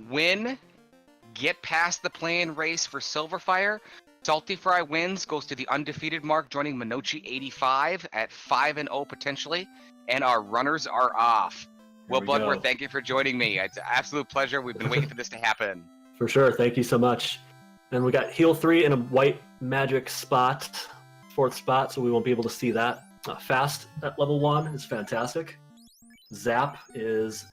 Win, get past the play-in race for Sylverfyre. saltyphry wins, goes to the undefeated mark, joining Minochi 85 at 5-0 potentially, and our runners are off. Will Bloodworth, thank you for joining me. It's an absolute pleasure. We've been waiting for this to happen. For sure. Thank you so much. And we got heal 3 in a white magic spot, 4th spot, so we won't be able to see that. Fast at level 1 is fantastic. Zap is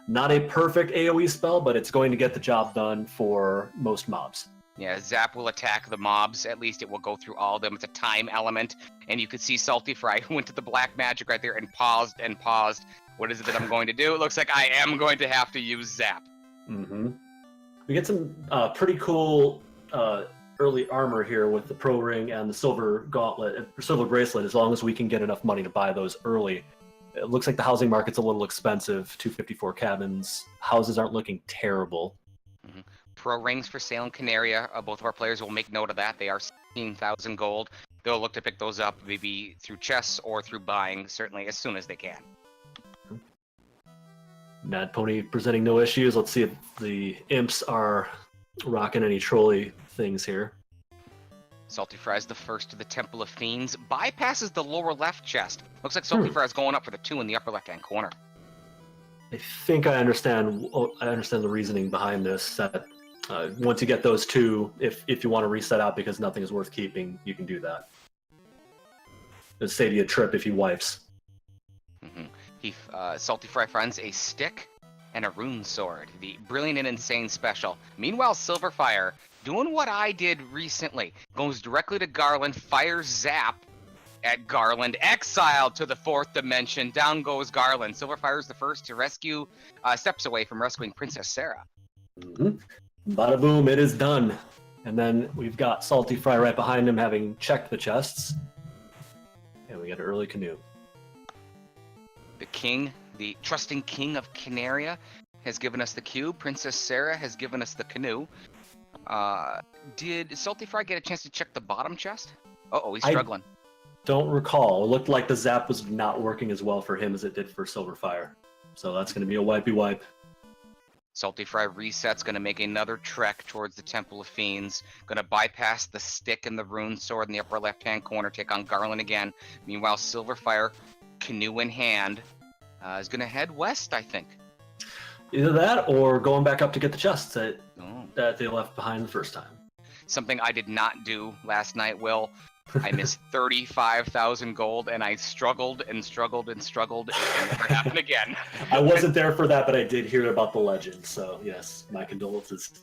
not a perfect AoE spell, but it's going to get the job done for most mobs. Yeah, Zap will attack the mobs. At least it will go through all of them. It's a time element. And you could see saltyphry who went to the black magic right there and paused and paused. What is it that I'm going to do? It looks like I am going to have to use Zap. Mm-hmm. We get some pretty cool early armor here with the Pro Ring and the Silver Gauntlet, Silver Bracelet, as long as we can get enough money to buy those early. It looks like the housing market's a little expensive, 254 cabins. Houses aren't looking terrible. Mm-hmm. Pro Rings for sale in Canaria. Both of our players will make note of that. They are 16,000 gold. They'll look to pick those up maybe through chests or through buying, certainly as soon as they can. Mad Pony presenting no issues. Let's see if the imps are rocking any trolley things here. saltyphry is the first to the Temple of Fiends. Bypasses the lower left chest. Looks like saltyphry is going up for the 2 in the upper left-hand corner. I think I understand the reasoning behind this. That once you get those 2, if you want to reset out because nothing is worth keeping, you can do that. It'll save you a trip if he wipes. Mm-hmm. saltyphry finds a stick and a rune sword, the brilliant and insane special. Meanwhile, Sylverfyre, doing what I did recently, goes directly to Garland, fires Zap at Garland, exiled to the 4th dimension. Down goes Garland. Sylverfyre is the first to rescue, steps away from rescuing Princess Sarah. Mm-hmm. Bada boom, it is done. And then we've got saltyphry right behind him, having checked the chests. And we got an early canoe. The king, the trusting king of Canaria, has given us the cube. Princess Sarah has given us the canoe. Did saltyphry get a chance to check the bottom chest? Uh-oh, he's struggling. Don't recall. It looked like the Zap was not working as well for him as it did for Sylverfyre. So that's going to be a wipey wipe. saltyphry resets, going to make another trek towards the Temple of Fiends. Going to bypass the stick and the rune sword in the upper left-hand corner, take on Garland again. Meanwhile, Sylverfyre, canoe in hand, is going to head west, I think. Either that or going back up to get the chests that they left behind the first time. Something I did not do last night, Will. I missed 35,000 gold, and I struggled and struggled and struggled, and it never happened again. I wasn't there for that, but I did hear about the legend, so yes, my condolences.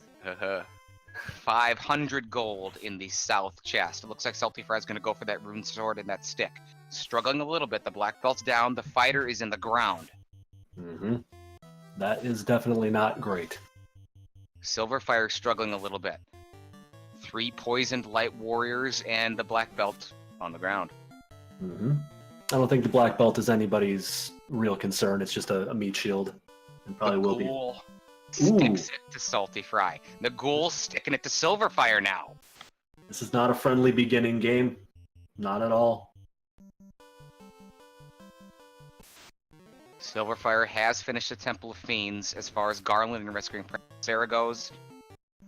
500 gold in the south chest. It looks like saltyphry is going to go for that rune sword and that stick. Struggling a little bit. The black belt's down. The fighter is in the ground. Mm-hmm. That is definitely not great. Sylverfyre struggling a little bit. 3 poisoned light warriors and the black belt on the ground. Mm-hmm. I don't think the black belt is anybody's real concern. It's just a meat shield. And probably will be. Sticks it to saltyphry. The ghoul sticking it to Sylverfyre now. This is not a friendly beginning game. Not at all. Sylverfyre has finished the Temple of Fiends as far as Garland and rescuing Princess Sarah goes.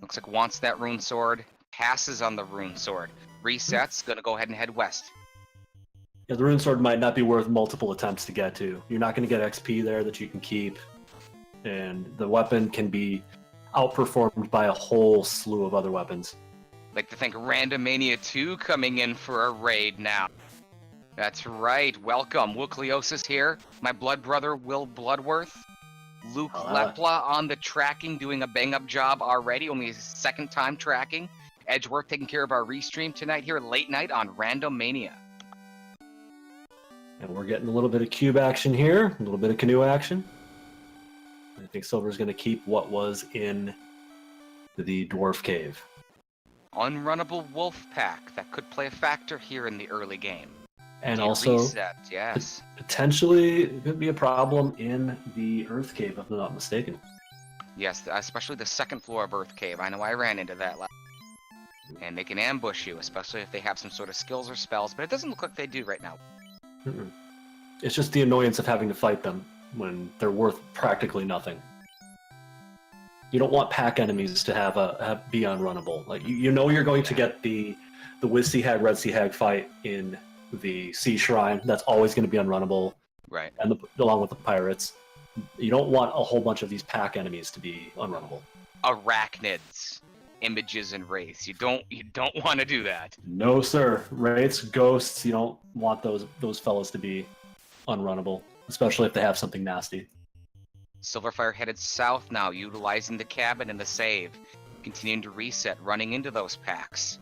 Looks like wants that rune sword. Passes on the rune sword. Resets. Gonna go ahead and head west. Yeah, the rune sword might not be worth multiple attempts to get to. You're not going to get XP there that you can keep. And the weapon can be outperformed by a whole slew of other weapons. Like to think Randomania 2 coming in for a raid now. That's right. Welcome. Wookleosis here. My blood brother, Will Bloodworth. Luke Lepla on the tracking, doing a bang-up job already. Only his 2nd time tracking. Edgeworth taking care of our restream tonight here late night on Randomania. And we're getting a little bit of cube action here. A little bit of canoe action. I think Silver's going to keep what was in the dwarf cave. Unrunnable wolf pack. That could play a factor here in the early game. And also, reset, yes. Potentially, it could be a problem in the Earth Cave, if I'm not mistaken. Yes, especially the 2nd floor of Earth Cave. I know I ran into that last. And they can ambush you, especially if they have some sort of skills or spells, but it doesn't look like they do right now. Mm-mm. It's just the annoyance of having to fight them when they're worth practically nothing. You don't want pack enemies to be unrunnable. Like you know you're going to get the Wiz Sea Hag, Red Sea Hag fight in the Sea Shrine. That's always going to be unrunnable. Right. And along with the pirates, you don't want a whole bunch of these pack enemies to be unrunnable. Arachnids, images, and wraiths. You don't want to do that. No, sir. Wraiths, ghosts. You don't want those fellas to be unrunnable, especially if they have something nasty. Sylverfyre headed south now, utilizing the cabin and the save, continuing to reset, running into those packs.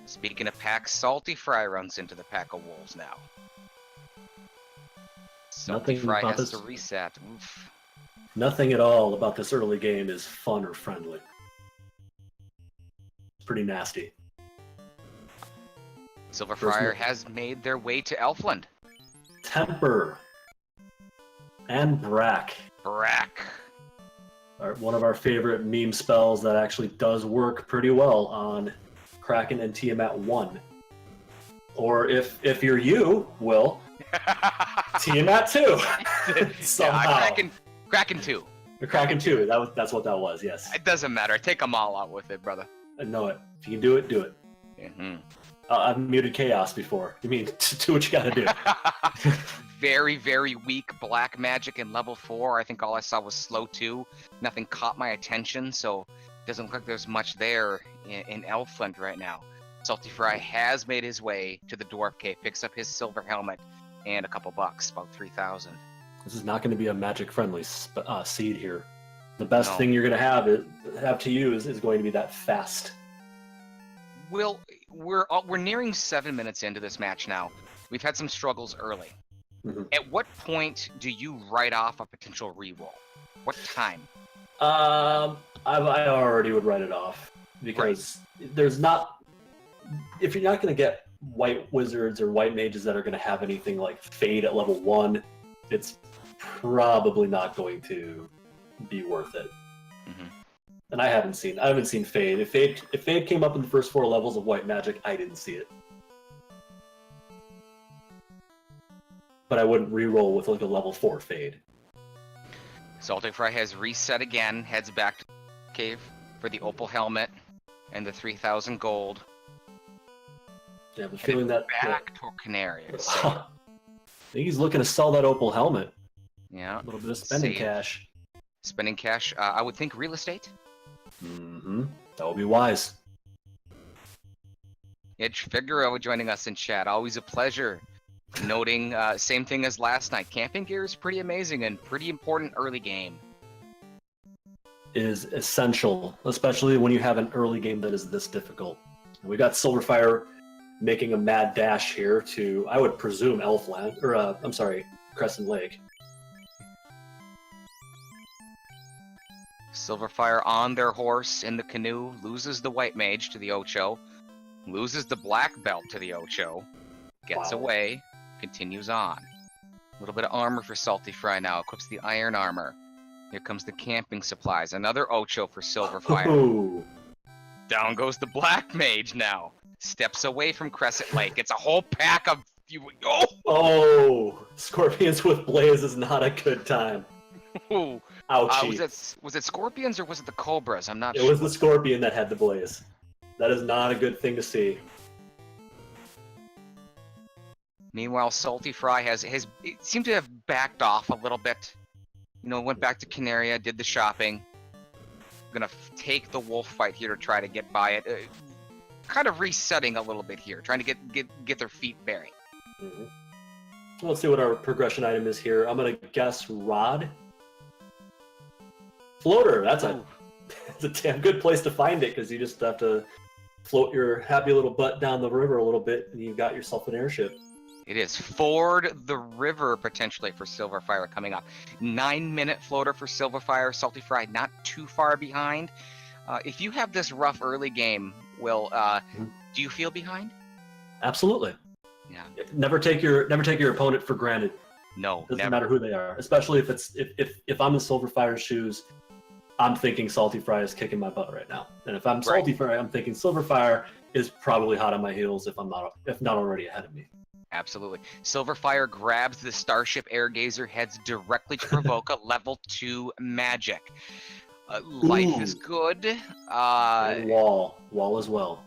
Speaking of packs, saltyphry runs into the pack of wolves now. Saltyphry has to reset. Oof. Nothing at all about this early game is fun or friendly. It's pretty nasty. Sylverfyre has made their way to Elfland. Temper and Brack. One of our favorite meme spells that actually does work pretty well on Kraken and Tiamat 1. Or if you're you, Will, Tiamat 2. Somehow. Kraken 2. The Kraken 2, that's what that was, yes. It doesn't matter. Take them all out with it, brother. I know it. If you can do it, do it. Mm-hmm. I've muted Chaos before. You mean, do what you gotta do. Very, very weak black magic in level 4. I think all I saw was slow 2. Nothing caught my attention, so it doesn't look like there's much there in Elfland right now. Saltyphry has made his way to the Dwarf Cave, picks up his silver helmet and a couple bucks, about 3,000. This is not going to be a magic-friendly seed here. The best thing you're going to have to use is going to be that fast. We're nearing 7 minutes into this match now. We've had some struggles early. Mm-hmm. At what point do you write off a potential reroll? What time? I already would write it off because there's not. If you're not going to get white wizards or white mages that are going to have anything like Fade at level 1, it's probably not going to be worth it. Mm-hmm. And I haven't seen Fade. If Fade came up in the first 4 levels of white magic, I didn't see it. But I wouldn't reroll with like a level 4 Fade. Saltyphry has reset again, heads back to the cave for the opal helmet and the 3,000 gold. Yeah, I'm feeling that back to Canary. I think he's looking to sell that opal helmet. Yeah. A little bit of spending cash. Spending cash. I would think real estate. That would be wise. Edge Figaro joining us in chat. Always a pleasure. Noting, same thing as last night. Camping gear is pretty amazing and pretty important early game. Is essential, especially when you have an early game that is this difficult. We got Sylverfyre making a mad dash here to, I would presume, Elfland, or Crescent Lake. Sylverfyre on their horse in the canoe, loses the white mage to the Ocho, loses the black belt to the Ocho, gets away, continues on. A little bit of armor for Saltyphry now, equips the iron armor. Here comes the camping supplies, another Ocho for Sylverfyre. Ooh. Down goes the black mage now. Steps away from Crescent Lake. It's a whole pack of you. Oh! Scorpions with Blaze is not a good time. Ooh. Ouchie. Was it scorpions or was it the cobras? I'm not sure. It was the scorpion that had the blaze. That is not a good thing to see. Meanwhile, Saltyphry seemed to have backed off a little bit. Went back to Canaria, did the shopping. Gonna take the wolf fight here to try to get by it. Kind of resetting a little bit here, trying to get their feet bearing. Mm-hmm. Let's see what our progression item is here. I'm gonna guess rod. Floater. That's a damn good place to find it because you just have to float your happy little butt down the river a little bit, and you've got yourself an airship. It is ford the river potentially for Sylverfyre coming up. 9-minute floater for Sylverfyre. Saltyphry not too far behind. If you have this rough early game, Will, do you feel behind? Absolutely. Yeah. Never take your opponent for granted. No, doesn't matter who they are. Especially if I'm in Sylverfyre's shoes, I'm thinking Saltyphry is kicking my butt right now. And if I'm Saltyphry, I'm thinking Sylverfyre is probably hot on my heels if not already ahead of me. Absolutely. Sylverfyre grabs the Starship Airgazer, heads directly to provoke a level 2 magic. Life Ooh. is good. And wall as well.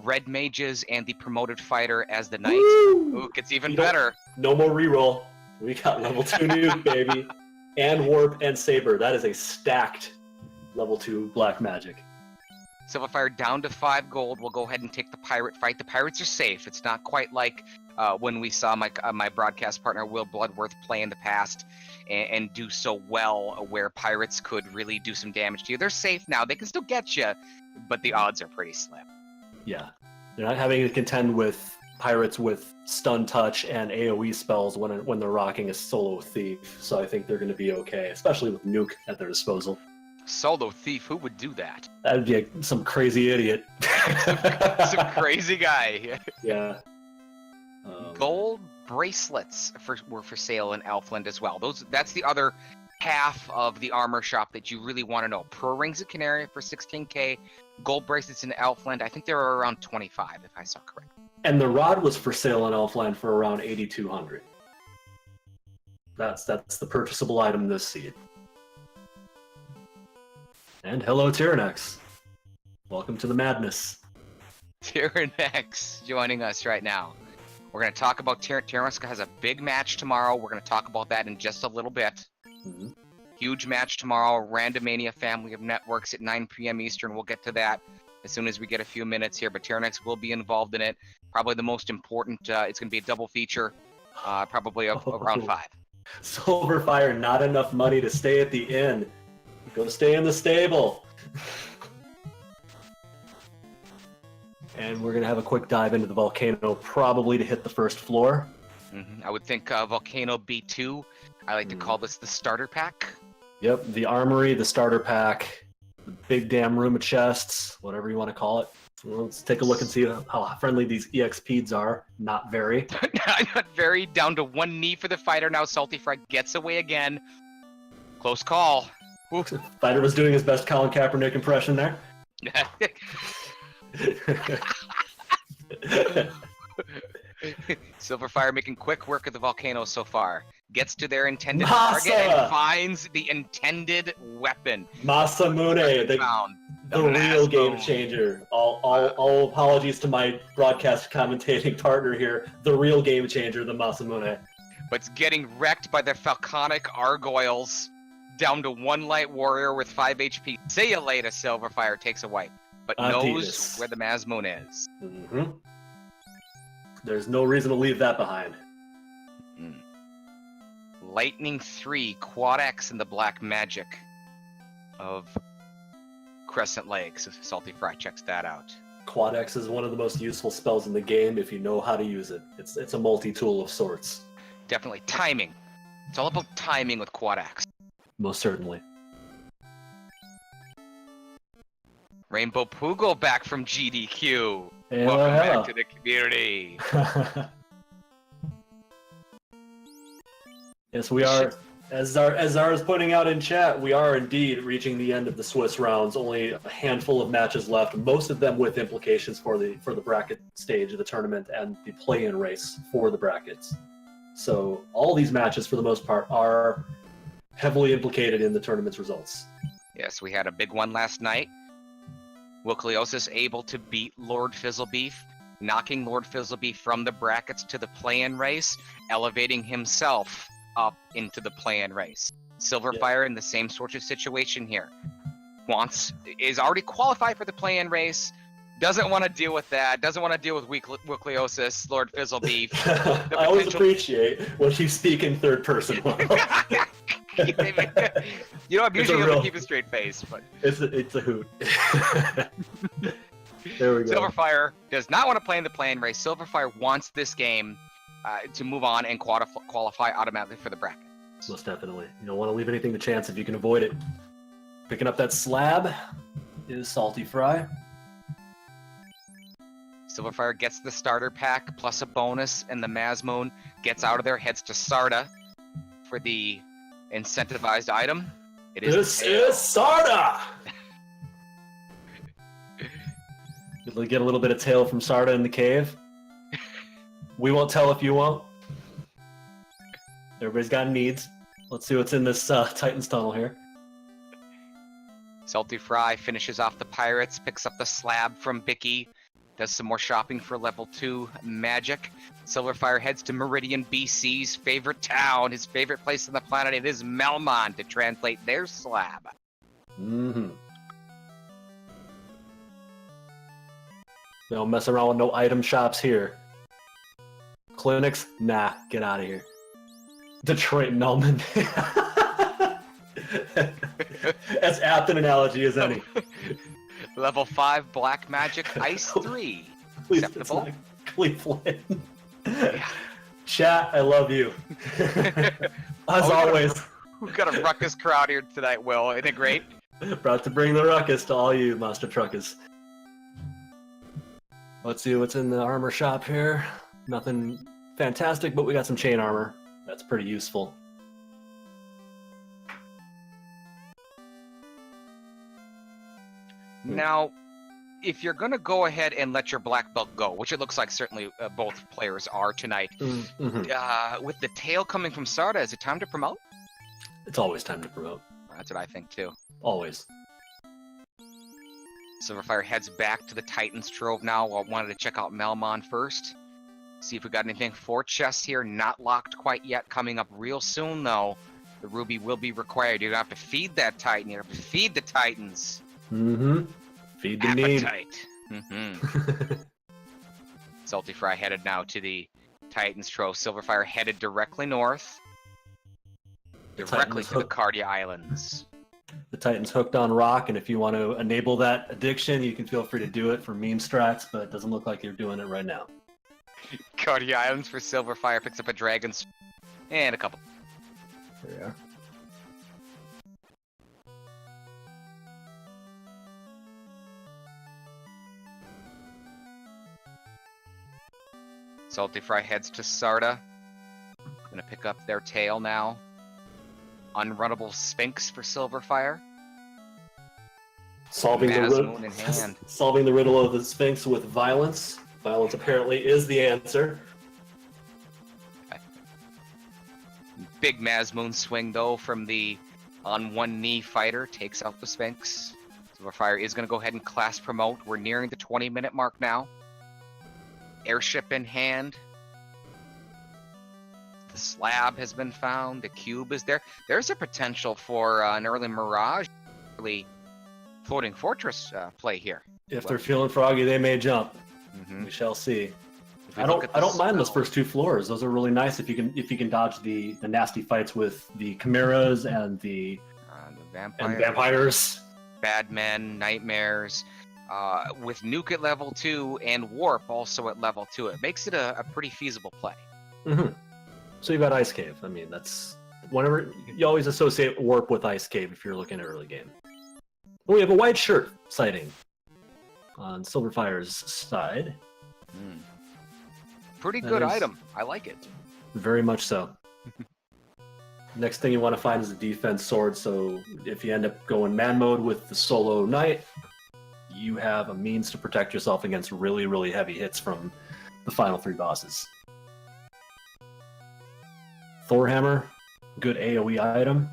Red mages and the promoted fighter as the knight. Woo! Ooh, gets even You don't- better. No more reroll. We got level 2 nuke, baby. And warp and saber. That is a stacked level 2 black magic. Sylverfyre down to 5 gold. We'll go ahead and take the pirate fight. The pirates are safe. It's not quite like when we saw my broadcast partner Will Bloodworth play in the past and do so well, where pirates could really do some damage to you. They're safe now. They can still get you, but the odds are pretty slim. Yeah. They're not having to contend with pirates with stun touch and AoE spells when they're rocking a solo thief. So I think they're going to be okay, especially with nuke at their disposal. Solo thief, who would do that? That'd be some crazy idiot. Some crazy guy. Yeah. Gold bracelets were for sale in Elfland as well. That's the other half of the armor shop that you really want to know. Pro rings at Canaria for 16k. Gold bracelets in Elfland, I think they were around 25 if I saw correct. And the rod was for sale in Elfland for around 8,200. That's the purchasable item this seed. And hello, Tyrannex. Welcome to the madness. Tyrannex joining us right now. We're going to talk about Tyrannex has a big match tomorrow. We're going to talk about that in just a little bit. Mm-hmm. Huge match tomorrow. Randomania Family of Networks at 9 p.m. Eastern. We'll get to that as soon as we get a few minutes here. But Tyrannex will be involved in it. Probably the most important. It's going to be a double feature, probably around 5. Sylverfyre, not enough money to stay at the inn. Go stay in the stable. And we're going to have a quick dive into the volcano, probably to hit the first floor. I would think Volcano B2. I like to call this the starter pack. Yep, the armory, the starter pack, the big damn room of chests, whatever you want to call it. Well, let's take a look and see how friendly these EXPs are. Not very. Not very. Down to 1 knee for the fighter. Now saltyphry gets away again. Close call. Fighter was doing his best Colin Kaepernick impression there. Sylverfyre making quick work of the volcano so far. Gets to their intended target and finds the intended weapon. Masamune, the real game changer. All apologies to my broadcast commentating partner here. The real game changer, the Masamune. But it's getting wrecked by the Falconic Gargoyles. Down to 1 light warrior with 5 HP. See you later, Sylverfyre takes a wipe. But knows where the Mazmoon is. Mm-hmm. There's no reason to leave that behind. Lightning 3, Quad X and the Black Magic of Crescent Lakes. If saltyphry checks that out. Quad X is one of the most useful spells in the game if you know how to use it. It's a multi-tool of sorts. Definitely. Timing. It's all about timing with Quad X. Most certainly. Rainbow Poogle back from GDQ. Hello, Welcome hello. back to the community. Yes, we are. As Zara is pointing out in chat, we are indeed reaching the end of the Swiss rounds. Only a handful of matches left. Most of them with implications for the bracket stage of the tournament and the play-in race for the brackets. So all these matches, for the most part, are heavily implicated in the tournament's results. Yes, we had a big one last night. Wilkliosis able to beat Lord Fizzlebeef, knocking Lord Fizzlebeef from the brackets to the play-in race, elevating himself up into the play-in race. Sylverfyre in the same sort of situation here. Is already qualified for the play-in race, doesn't want to deal with that, doesn't want to deal with Wilkliosis, Lord Fizzlebeef. I always appreciate when you speak in third person. You know, I'm usually able to keep a straight face, but it's a hoot. There we go. Sylverfyre does not want to play in the play-in race. Sylverfyre wants this game to move on and qualify automatically for the bracket. Most definitely. You don't want to leave anything to chance if you can avoid it. Picking up that slab is saltyphry. Sylverfyre gets the starter pack plus a bonus, and the Mazmoon gets out of there, heads to Sarda for the incentivized item. This is Sarda! You'll get a little bit of tail from Sarda in the cave. We won't tell if you won't. Everybody's got needs. Let's see what's in this Titan's tunnel here. saltyphry finishes off the pirates, picks up the slab from Bicky, does some more shopping for level 2 magic. Sylverfyre heads to Meridian, BC's favorite town, his favorite place on the planet. It is Melmon to translate their slab. Mm-hmm. Don't mess around with no item shops here. Clinics? Nah, get out of here. Detroit Melman. As apt an analogy as any. Level 5 black magic, ice 3. Please, Acceptable. it's not Cleveland. Yeah. Chat, I love you. As always. We've got a ruckus crowd here tonight, Will. Isn't it great? Brought to bring the ruckus to all you monster truckers. Let's see what's in the armor shop here. Nothing fantastic, but we got some chain armor. That's pretty useful. Now, if you're going to go ahead and let your black belt go, which it looks like certainly both players are tonight, with the tail coming from Sarda, is it time to promote? It's always time to promote. That's what I think too. Always. Sylverfyre heads back to the Titan's Trove now. I wanted to check out Melmon first. See if we got anything. 4 chests here, not locked quite yet. Coming up real soon though. The ruby will be required. You're going to have to feed that Titan. You have to feed the Titans. Mm-hmm. Feed the need. Appetite. saltyphry headed now to the Titan's Trove. Sylverfyre headed directly north. Directly to the Cardia Islands. The Titan's hooked on rock, and if you want to enable that addiction, you can feel free to do it for meme strats, but it doesn't look like you're doing it right now. Cardia Islands for Sylverfyre, picks up a dragon's and a couple. There we are. saltyphry heads to Sarda. Gonna pick up their tail now. Unrunnable Sphinx for Sylverfyre. Solving the riddle of the Sphinx with violence. Violence apparently is the answer. Okay. Big Mazmoon swing though from the on one knee fighter takes out the Sphinx. Sylverfyre is going to go ahead and class promote. We're nearing the 20-minute mark now. Airship in hand. The slab has been found. The cube is there. There's a potential for an early Mirage, early floating fortress play here. If they're feeling froggy, they may jump. We shall see. I don't mind those first 2 floors. Those are really nice if you can dodge the nasty fights with the chimeras and the vampires. Bad men, nightmares. With nuke at level 2 and warp also at level 2, it makes it a pretty feasible play. So you've got Ice Cave. I mean, that's whenever you always associate warp with Ice Cave if you're looking at early game. We have a white shirt sighting on Sylverfyre's side. Pretty good item. I like it. Very much so. Next thing you want to find is a defense sword, so if you end up going man mode with the solo knight, you have a means to protect yourself against really, really heavy hits from the final 3 bosses. Thor Hammer, good AoE item.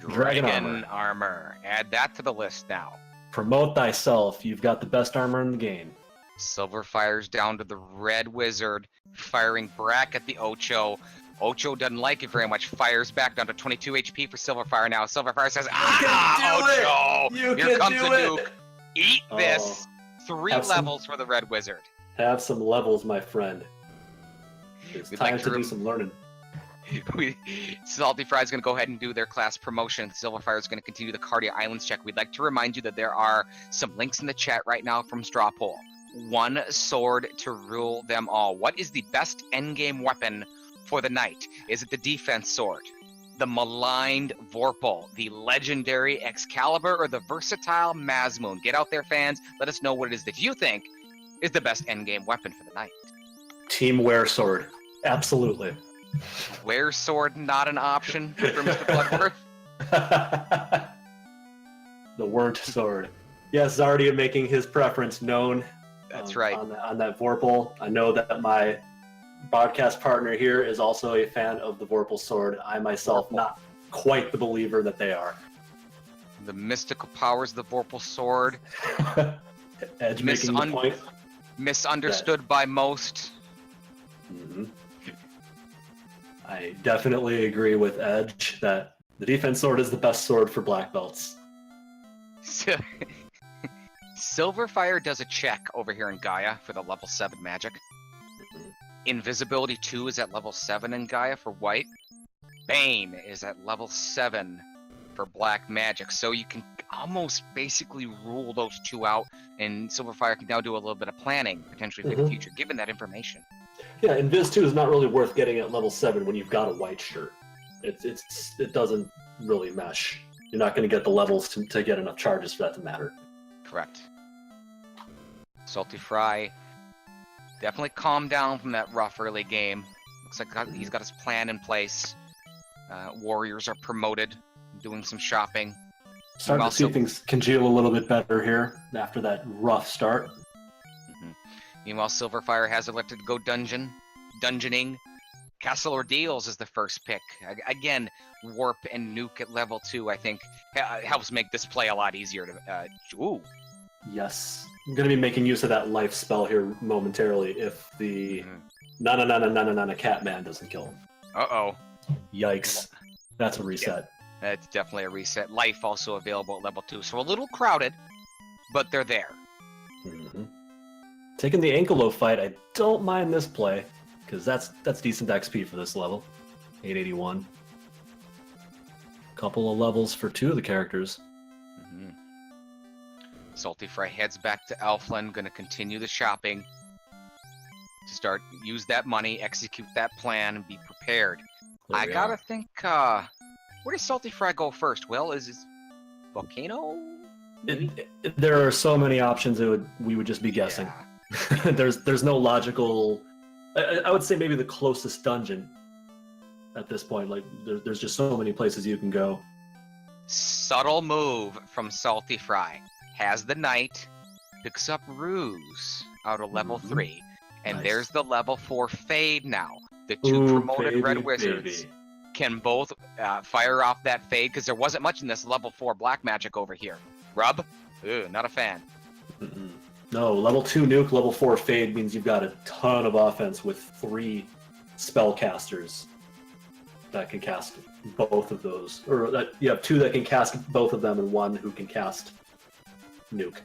Dragon armor. Add that to the list now. Promote thyself. You've got the best armor in the game. Sylverfyre's down to the red wizard, firing back at the Ocho. Ocho doesn't like it very much. Fires back down to 22 HP for Sylverfyre now. Sylverfyre says, Ocho! Here comes the nuke. Eat this. 3 levels for the red wizard. Have some levels, my friend. It's time to do some learning. saltyphry's going to go ahead and do their class promotion. Sylverfyre is going to continue the Cardia Islands check. We'd like to remind you that there are some links in the chat right now from Straw Poll. 1 sword to rule them all. What is the best endgame weapon for the knight? Is it the defense sword, the maligned Vorpal, the legendary Excalibur, or the versatile Mazmoon? Get out there, fans. Let us know what it is that you think is the best endgame weapon for the knight. Team Wear Sword. Absolutely. Wear Sword not an option for Mr. Bloodworth? The Wern't Sword. Yes, Zardia making his preference known. That's right. On that Vorpal. I know that my broadcast partner here is also a fan of the Vorpal sword. I myself not quite the believer that they are. The mystical powers of the Vorpal Sword. Edge making the point. Misunderstood by most. Mm-hmm. I definitely agree with Edge that the defense sword is the best sword for black belts. Sylverfyre does a check over here in Gaia for the level 7 magic. Invisibility 2 is at level 7 in Gaia for white. Bane is at level 7 for black magic. So you can almost basically rule those two out, and Sylverfyre can now do a little bit of planning, potentially for the future, given that information. Yeah, Invis 2 is not really worth getting at level 7 when you've got a white shirt. It doesn't really mesh. You're not going to get the levels to get enough charges for that to matter. Correct. saltyphry definitely calmed down from that rough early game. Looks like he's got his plan in place. Warriors are promoted, doing some shopping. Starting to see things congeal a little bit better here after that rough start. Meanwhile, Sylverfyre has elected to go dungeoning. Castle Ordeals is the first pick. Again, Warp and Nuke at level 2, I think, helps make this play a lot easier to... Ooh. Yes. I'm going to be making use of that life spell here momentarily if the Nana Catman doesn't kill him. Uh-oh. Yikes. That's a reset. Yeah, it's definitely a reset. Life also available at level 2. So a little crowded, but they're there. Taking the Ankelo fight, I don't mind this play, because that's decent XP for this level. 881. Couple of levels for 2 of the characters. saltyphry heads back to Elfland, gonna continue the shopping. To use that money, execute that plan, and be prepared. I gotta think, where does saltyphry go first? Will, is it Volcano? There are so many options, we would just be guessing. Yeah. There's no logical... I would say maybe the closest dungeon at this point. Like, there's just so many places you can go. Subtle move from saltyphry. Has the knight, picks up Ruse out of level 3. And there's the level 4 Fade now. The two promoted Red Wizards can both fire off that Fade, because there wasn't much in this level 4 black magic over here. Rub? Not a fan. No, level 2 Nuke, level 4 Fade means you've got a ton of offense with 3 spellcasters that can cast both of those. Or you have 2 that can cast both of them and 1 who can cast Nuke.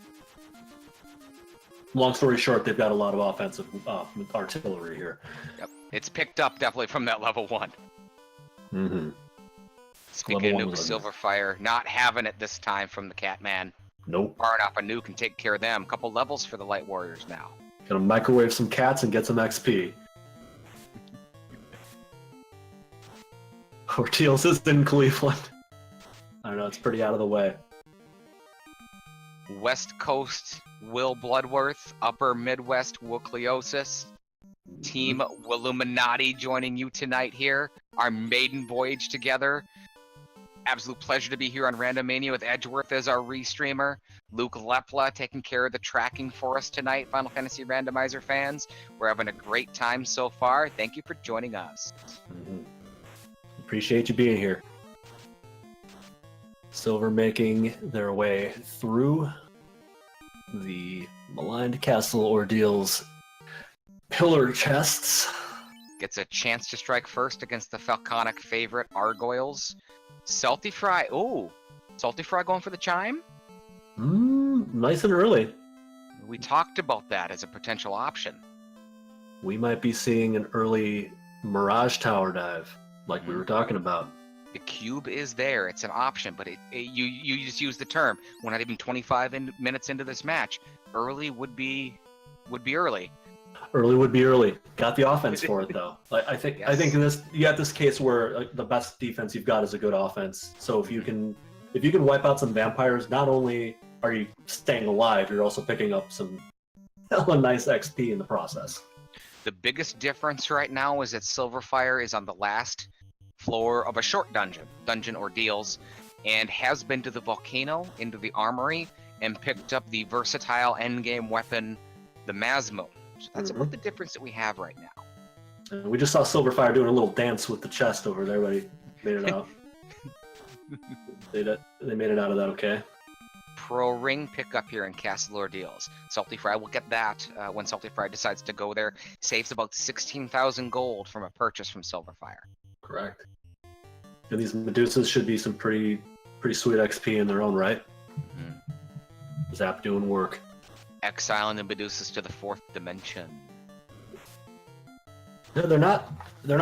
Long story short, they've got a lot of offensive artillery here. Yep, it's picked up definitely from that level 1. Speaking of Nuke, Sylverfyre not having it this time from the Catman. Nope. Firing off a nuke and take care of them. Couple levels for the Light Warriors now. Gonna microwave some cats and get some XP. Ordeals is in Cleveland. I don't know, it's pretty out of the way. West Coast Will Bloodworth, Upper Midwest Will Cleosis. Team Willuminati joining you tonight here. Our maiden voyage together. Absolute pleasure to be here on Randomania with Edgeworth as our restreamer. Luke Lepla taking care of the tracking for us tonight, Final Fantasy Randomizer fans. We're having a great time so far. Thank you for joining us. Appreciate you being here. Silver making their way through the Maligned Castle Ordeals pillar chests. Gets a chance to strike first against the Falconic favorite Argoyles. saltyphry, saltyphry going for the chime? Nice and early. We talked about that as a potential option. We might be seeing an early Mirage Tower dive, like we were talking about. The cube is there. It's an option, but you just use the term. We're not even 25 minutes into this match. Early would be early. Early would be early. Got the offense for it though. I think in this you got this case where the best defense you've got is a good offense. So if you can wipe out some vampires, not only are you staying alive, you're also picking up some hella nice XP in the process. The biggest difference right now is that Sylverfyre is on the last floor of a short dungeon Ordeals, and has been to the volcano, into the armory, and picked up the versatile endgame weapon, the Masmoon. So that's about the difference that we have right now. We just saw Sylverfyre doing a little dance with the chest over there, but he made it out. They made it out of that okay. Pro ring pickup here in Castle Ordeals. Saltyphry will get that when Saltyphry decides to go there. Saves about 16,000 gold from a purchase from Sylverfyre. Correct. And these Medusas should be some pretty sweet XP in their own right. Zap doing work. Exiling the Medusas to the 4th dimension. No, they're not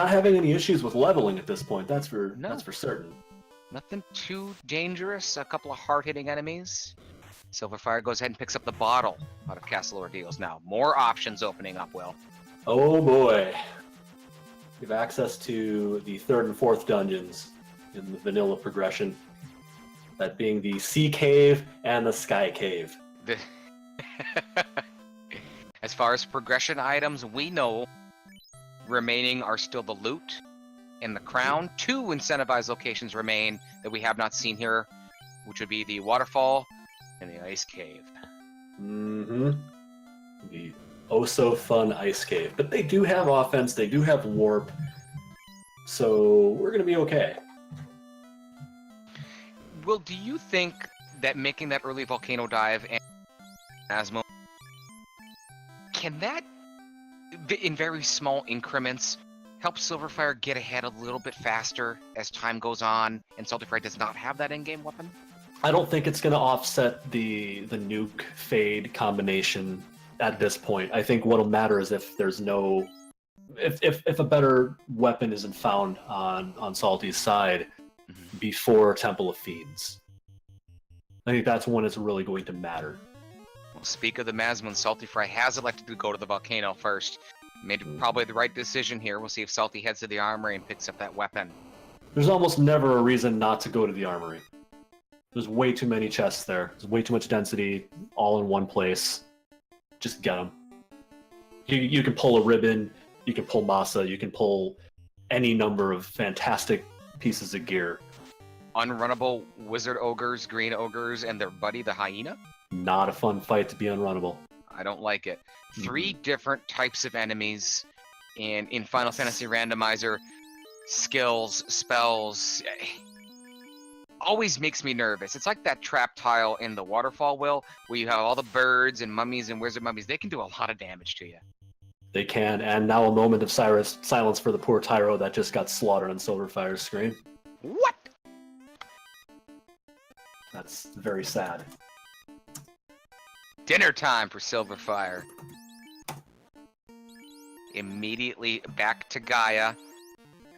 having any issues with leveling at this point. That's for certain. Nothing too dangerous. A couple of hard-hitting enemies. Sylverfyre goes ahead and picks up the bottle out of Castle Ordeals now. More options opening up, Will. Oh boy. We have access to the 3rd and 4th dungeons in the vanilla progression. That being the Sea Cave and the Sky Cave. As far as progression items, we know remaining are still the loot and the crown. 2 incentivized locations remain that we have not seen here, which would be the waterfall and the ice cave. The oh so fun ice cave. But they do have offense, they do have warp, so we're gonna be okay. Will, do you think that making that early volcano dive and Asmo, can that, in very small increments, help Sylverfyre get ahead a little bit faster as time goes on, and Saltyphry does not have that in-game weapon? I don't think it's going to offset the nuke fade combination at this point. I think what'll matter is if there's no, if a better weapon isn't found on Salty's side before Temple of Fiends. I think that's when it's really going to matter. Well, speak of the Masmon, Saltyphry has elected to go to the volcano first. Made probably the right decision here. We'll see if Salty heads to the armory and picks up that weapon. There's almost never a reason not to go to the armory. There's way too many chests there. There's way too much density all in one place. Just get them. You can pull a ribbon, you can pull masa, you can pull any number of fantastic pieces of gear. Unrunnable wizard ogres, green ogres, and their buddy the hyena? Not a fun fight to be unrunnable. I don't like it. 3 different types of enemies in Final Fantasy Randomizer. Skills, spells, always makes me nervous. It's like that trap tile in the waterfall, Will, where you have all the birds and mummies and wizard mummies. They can do a lot of damage to you. They can, and now a moment of silence for the poor Tyro that just got slaughtered on Sylverfyre's screen. What? That's very sad. Dinner time for Sylverfyre. Immediately back to Gaia.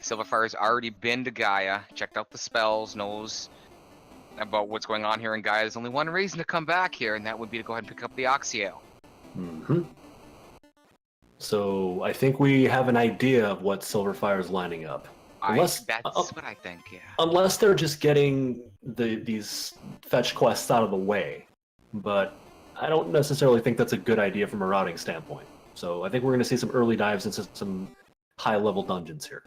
Sylverfyre's already been to Gaia, checked out the spells, knows about what's going on here in Gaia. There's only one reason to come back here, and that would be to go ahead and pick up the Oxyale. So I think we have an idea of what Sylverfyre's lining up. That's what I think, yeah. Unless they're just getting these fetch quests out of the way. But I don't necessarily think that's a good idea from a routing standpoint. So I think we're going to see some early dives into some high-level dungeons here.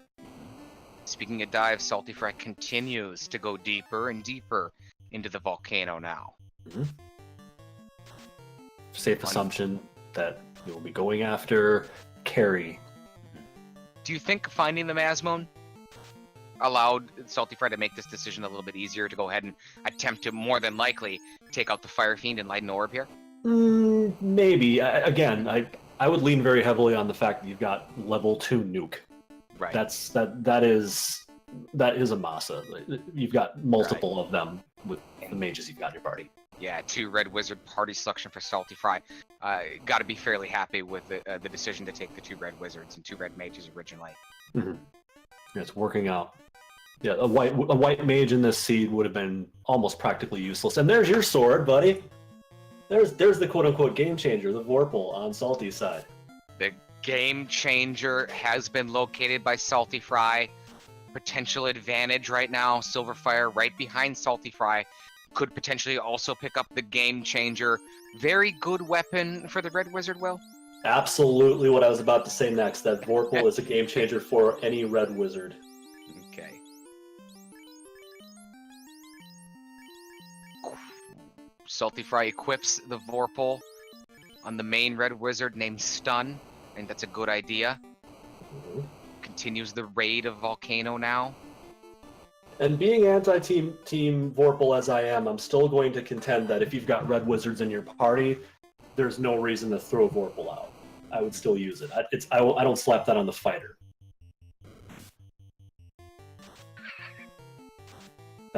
Speaking of dives, Saltyphry continues to go deeper and deeper into the volcano now. Safe assumption that you'll be going after Carrie. Do you think finding the Masmon allowed Saltyphry to make this decision a little bit easier to go ahead and attempt to, more than likely, take out the Fire Fiend and Lighten Orb here? Maybe. I would lean very heavily on the fact that you've got level 2 nuke. Right. That is a masa. You've got multiple of them with the mages you've got in your party. Yeah, 2 red wizard party selection for Saltyphry. Got to be fairly happy with the decision to take the 2 red wizards and 2 red mages originally. Yeah, it's working out. Yeah, a white mage in this seed would have been almost practically useless. And there's your sword, buddy. There's the quote-unquote game changer, the Vorpal on Salty's side. The game changer has been located by Saltyphry. Potential advantage right now. Sylverfyre right behind Saltyphry. Could potentially also pick up the game changer. Very good weapon for the red wizard, Will. Absolutely what I was about to say next. That Vorpal is a game changer for any red wizard. Okay. Saltyphry equips the Vorpal on the main red wizard named Stun. I think that's a good idea. Continues the raid of Volcano now. And being anti-team Vorpal as I am, I'm still going to contend that if you've got red wizards in your party, there's no reason to throw Vorpal out. I would still use it. I don't slap that on the fighter.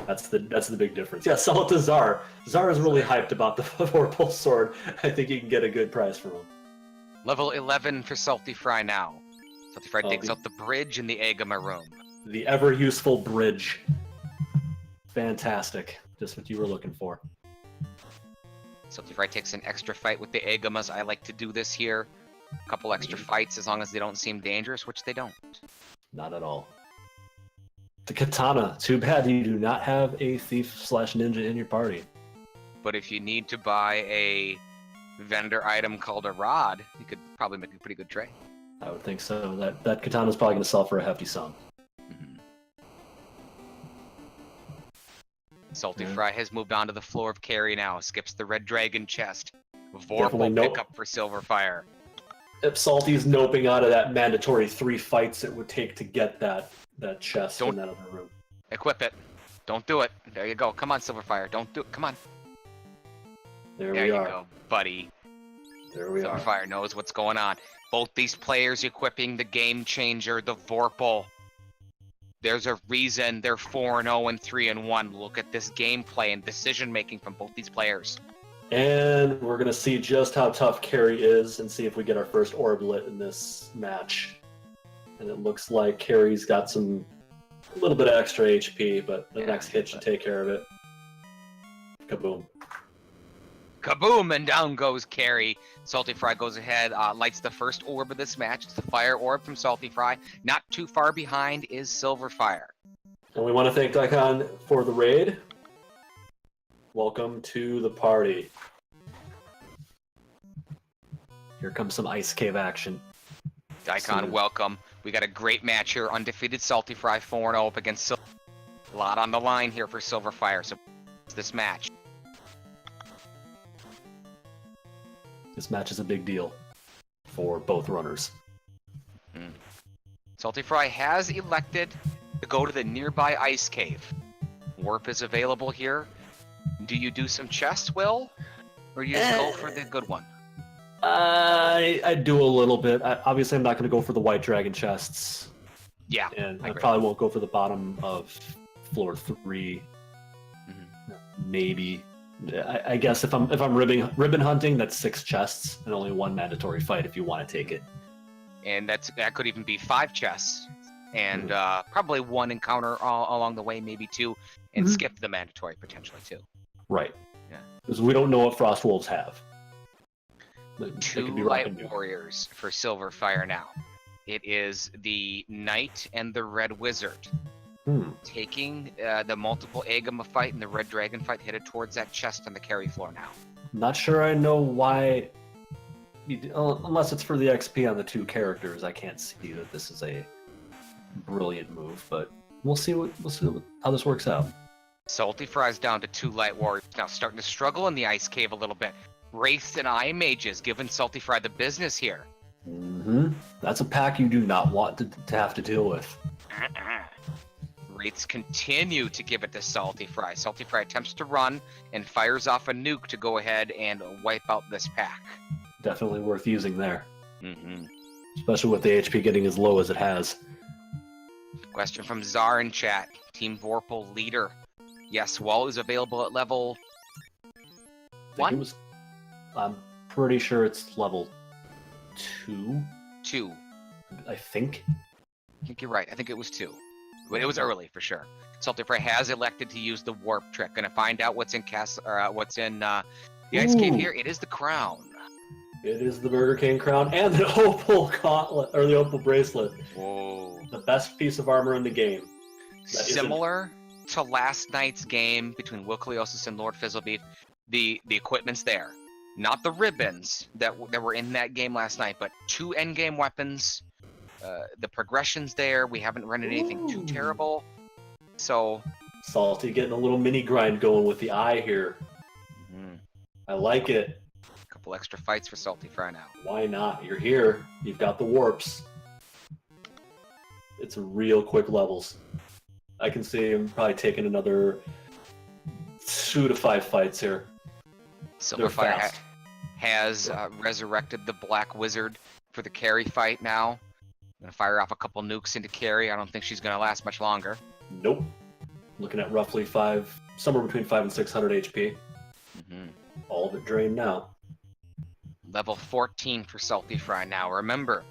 That's the big difference. Yeah, sell it to Czar. Czar is really hyped about the Vorpal sword. I think you can get a good price from him. Level 11 for saltyphry now. Saltyphry digs out the bridge in the Agama room. The ever-useful bridge. Fantastic. Just what you were looking for. Saltyphry takes an extra fight with the Agamas. I like to do this here. A couple extra fights as long as they don't seem dangerous, which they don't. Not at all. The katana. Too bad you do not have a thief/ninja in your party. But if you need to buy a vendor item called a rod, you could probably make a pretty good trade. I would think so. That katana is probably going to sell for a hefty sum. Saltyphry has moved on to the floor of carry now. Skips the red dragon chest. Vorpal pickup for Silverfyre. If Salty's noping out of that mandatory 3 fights it would take to get that chest in that other room. Equip it. Don't do it. There you go. Come on, Silverfyre. Don't do it. Come on. There you are. go, buddy. There we are. Silverfyre knows what's going on. Both these players equipping the game changer, the Vorpal. There's a reason they're 4-0 and 3-1. Look at this gameplay and decision making from both these players. And we're going to see just how tough Carrie is and see if we get our first orb lit in this match. And it looks like Carrie's got a little bit of extra HP, but the next hit should take care of it. Kaboom. Kaboom, and down goes Carrie. Saltyphry goes ahead, lights the first orb of this match. It's the fire orb from Saltyphry. Not too far behind is Silverfyre. And we want to thank Daikon for the raid. Welcome to the party. Here comes some ice cave action. Daikon, welcome. We got a great match here. Undefeated Saltyphry 4-0 up against Silverfyre. A lot on the line here for Silverfyre. So this match. This match is a big deal for both runners. Saltyphry has elected to go to the nearby ice cave. Warp is available here. Do you do some chests, Will? Or do you just go for the good one? I do a little bit. Obviously, I'm not going to go for the white dragon chests. Yeah. And I probably won't go for the bottom of floor 3. Maybe. I guess if I'm ribbon hunting, that's 6 chests and only 1 mandatory fight if you want to take it. And that could even be 5 chests, and probably 1 encounter along the way, maybe 2, and skip the mandatory potentially too. Right. Yeah. Because we don't know what frost wolves have. 2 light warriors for Silverfyre now. It is the knight and the red wizard. Taking the multiple Agama fight and the red dragon fight headed towards that chest on the carry floor now. Not sure I know why, unless it's for the XP on the 2 characters. I can't see that this is a brilliant move, but we'll see how this works out. Saltyphry's down to 2 light warriors now, starting to struggle in the ice cave a little bit. Wraiths and eye mages giving Saltyphry the business here. That's a pack you do not want to have to deal with. Wraiths continue to give it to Saltyphry. Saltyphry attempts to run and fires off a nuke to go ahead and wipe out this pack. Definitely worth using there. Especially with the HP getting as low as it has. Question from Czar in chat. Team Vorpal leader. Yes, Wall is available at level 1? I'm pretty sure it's level 2. 2. I think. I think you're right. I think it was 2. But it was early for sure. Saltyphry has elected to use the warp trick. Gonna find out what's in the ice cave here. It is the crown. It is the Burger King crown and the opal gauntlet or the opal bracelet. Whoa! The best piece of armor in the game. Similar to last night's game between Wilcoliosis and Lord Fizzlebeef, the equipment's there. Not the ribbons that were in that game last night, but 2 endgame weapons. The progression's there. We haven't run into anything too terrible. So Salty getting a little mini grind going with the eye here. I like it. A couple extra fights for Saltyphry now. Why not? You're here. You've got the warps. It's real quick levels. I can see him probably taking another 2 to 5 fights here. Sylverfyre has resurrected the Black Wizard for the carry fight now. I'm going to fire off a couple nukes into carry. I don't think she's going to last much longer. Nope. Looking at roughly somewhere between 500 and 600 HP. All of it drained now. Level 14 for saltyphry now. Remember,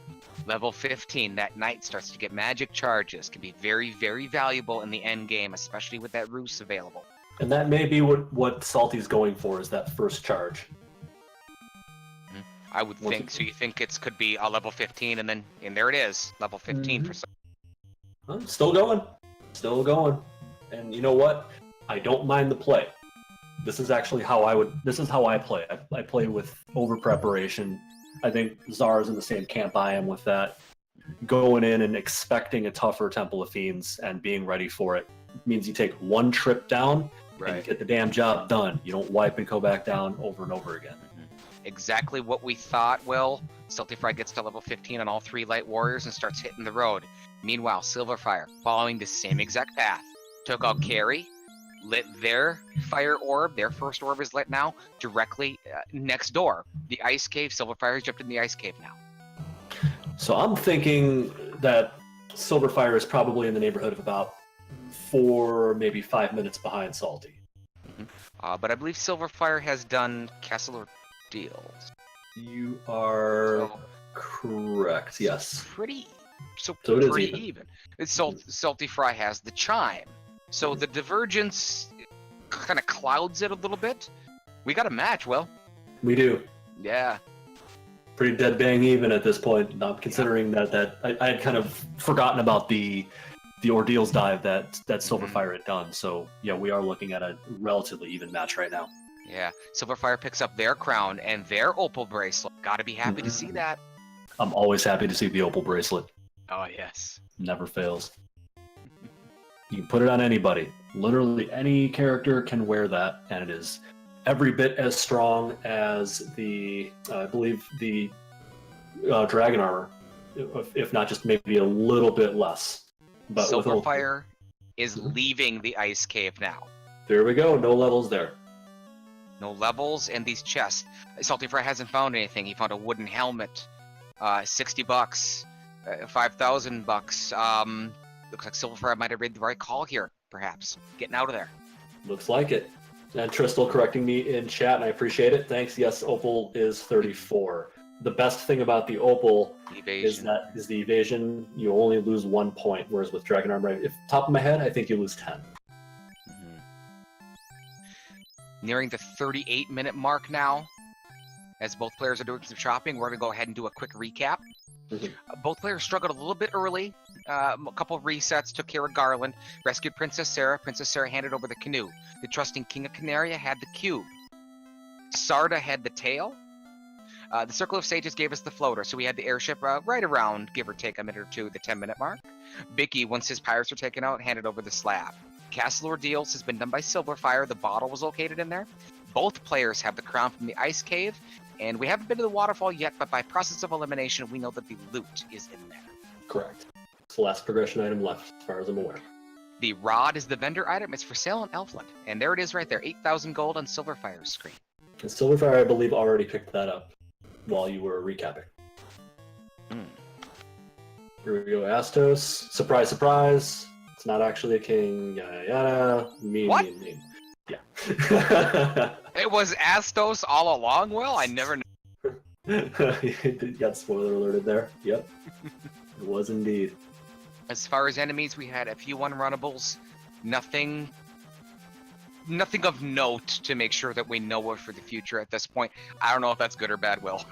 level 15, that knight starts to get magic charges. Can be very, very valuable in the end game, especially with that ruse available. And that may be what Salty's going for, is that first charge. I would think. So you think could be a level 15, and there it is, level 15 for. Still going, still going. And you know what? I don't mind the play. This is actually how This is how I play. I play with over preparation. I think Zara's in the same camp I am with that. Going in and expecting a tougher Temple of Fiends and being ready for it means you take one trip down and you get the damn job done. You don't wipe and go back down over and over again. Exactly what we thought, Will. saltyphry gets to level 15 on all 3 light warriors and starts hitting the road. Meanwhile, Sylverfyre, following the same exact path, took out carry, lit their fire orb. Their first orb is lit now, directly next door. The ice cave. Sylverfyre jumped in the ice cave now. So I'm thinking that Sylverfyre is probably in the neighborhood of about 4, maybe 5 minutes behind Salty. But I believe Sylverfyre has done Castle Deals. You are correct. Yes. Pretty even. even. saltyphry has the chime, so the divergence kind of clouds it a little bit. We got a match, Will. We do. Yeah. Pretty dead bang even at this point. Considering that I had kind of forgotten about the ordeals dive that Sylverfyre had done. So yeah, we are looking at a relatively even match right now. Yeah, Sylverfyre picks up their crown and their opal bracelet. Gotta be happy to see that. I'm always happy to see the opal bracelet. Oh, yes. Never fails. You can put it on anybody. Literally any character can wear that, and it is every bit as strong as I believe the dragon armor, if not just maybe a little bit less. But Sylverfyre is leaving the ice cave now. There we go. No levels there. No levels, and these chests. saltyphry hasn't found anything. He found a wooden helmet, $60, $5,000. Looks like Sylverfyre might have made the right call here, perhaps. Getting out of there. Looks like it. And Tristal correcting me in chat, and I appreciate it. Thanks. Yes, opal is 34. The best thing about the opal is the evasion. You only lose 1 point, whereas with dragon armor, if top of my head, I think you lose 10. Nearing the 38-minute mark now. As both players are doing some shopping, we're going to go ahead and do a quick recap. Both players struggled a little bit early. A couple of resets, took care of Garland, rescued Princess Sarah. Princess Sarah handed over the canoe. The trusting King of Canaria had the cube. Sarda had the tail. The Circle of Sages gave us the floater, so we had the airship right around, give or take a minute or two, the 10-minute mark. Bicky, once his pirates were taken out, handed over the slab. Castle Ordeals has been done by Sylverfyre. The bottle was located in there. Both players have the crown from the ice cave, and we haven't been to the waterfall yet, but by process of elimination, we know that the loot is in there. Correct. It's the last progression item left, as far as I'm aware. The rod is the vendor item. It's for sale in Elfland, and there it is right there, 8,000 gold on Sylverfyre's screen. And Sylverfyre, I believe, already picked that up while you were recapping. Here we go, Astos. Surprise, surprise. It's not actually a king. Yada yada. Mean. Yeah. It was Astos all along, Will? I never knew. You got spoiler alerted there. Yep. It was indeed. As far as enemies, we had a few unrunnables. Nothing of note to make sure that we know what for the future at this point. I don't know if that's good or bad, Will.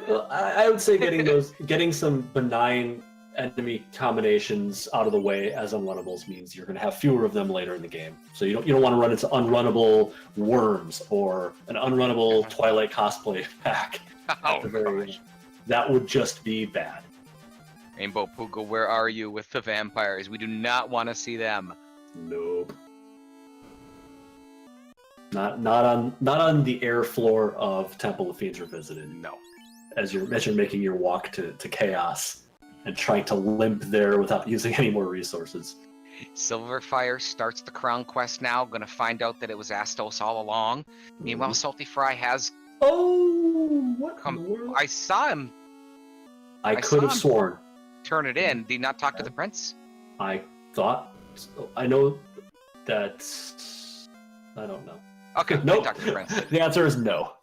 Well, I would say getting some benign enemy combinations out of the way as unrunnables means you're going to have fewer of them later in the game. So you don't want to run into unrunnable worms or an unrunnable Twilight cosplay pack. Oh, gosh. That would just be bad. Rainbow Puga, where are you with the vampires? We do not want to see them. Nope. Not on the air floor of Temple of Fiends Revisited. No. As you're making your walk to chaos and trying to limp there without using any more resources. Sylverfyre starts the crown quest now. Gonna find out that it was Astos all along. Meanwhile, saltyphry has Oh, what in come. the world? I saw him I could have sworn. turn it in. Did he not talk to the prince? I thought. I know that. I don't know. Okay, Nope. talk to the prince. The answer is no.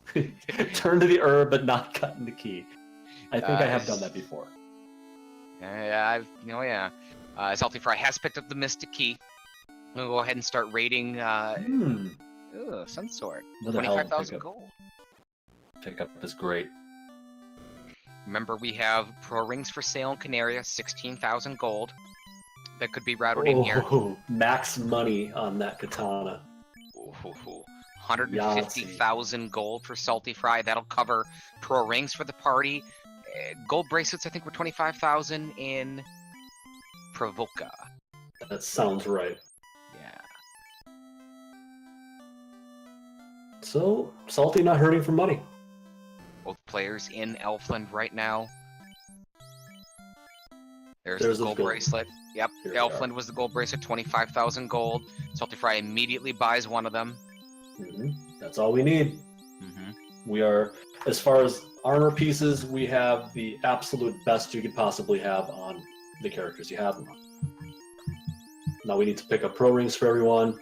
Turn to the herb, but not cutting the key. I think I have done that before. Yeah, saltyphry has picked up the mystic key. I'm gonna go ahead and start raiding. Sun Sword. Another hell of a 25,000 pickup. gold. Pickup is great. Remember, we have pro rings for sale in Canaria, 16,000 gold. That could be routed in here. Max money on that katana. 150,000 gold for saltyphry. That'll cover pro rings for the party. Gold bracelets, I think, were 25,000 in Provoca. That sounds right. Yeah. So, Salty not hurting for money. Both players in Elfland right now. There's the gold bracelet. Yep, Elfland was the gold bracelet, 25,000 gold. Saltyphry immediately buys one of them. That's all we need. We are, as far as armor pieces, we have the absolute best you could possibly have on the characters you have them on. Now we need to pick up pro rings for everyone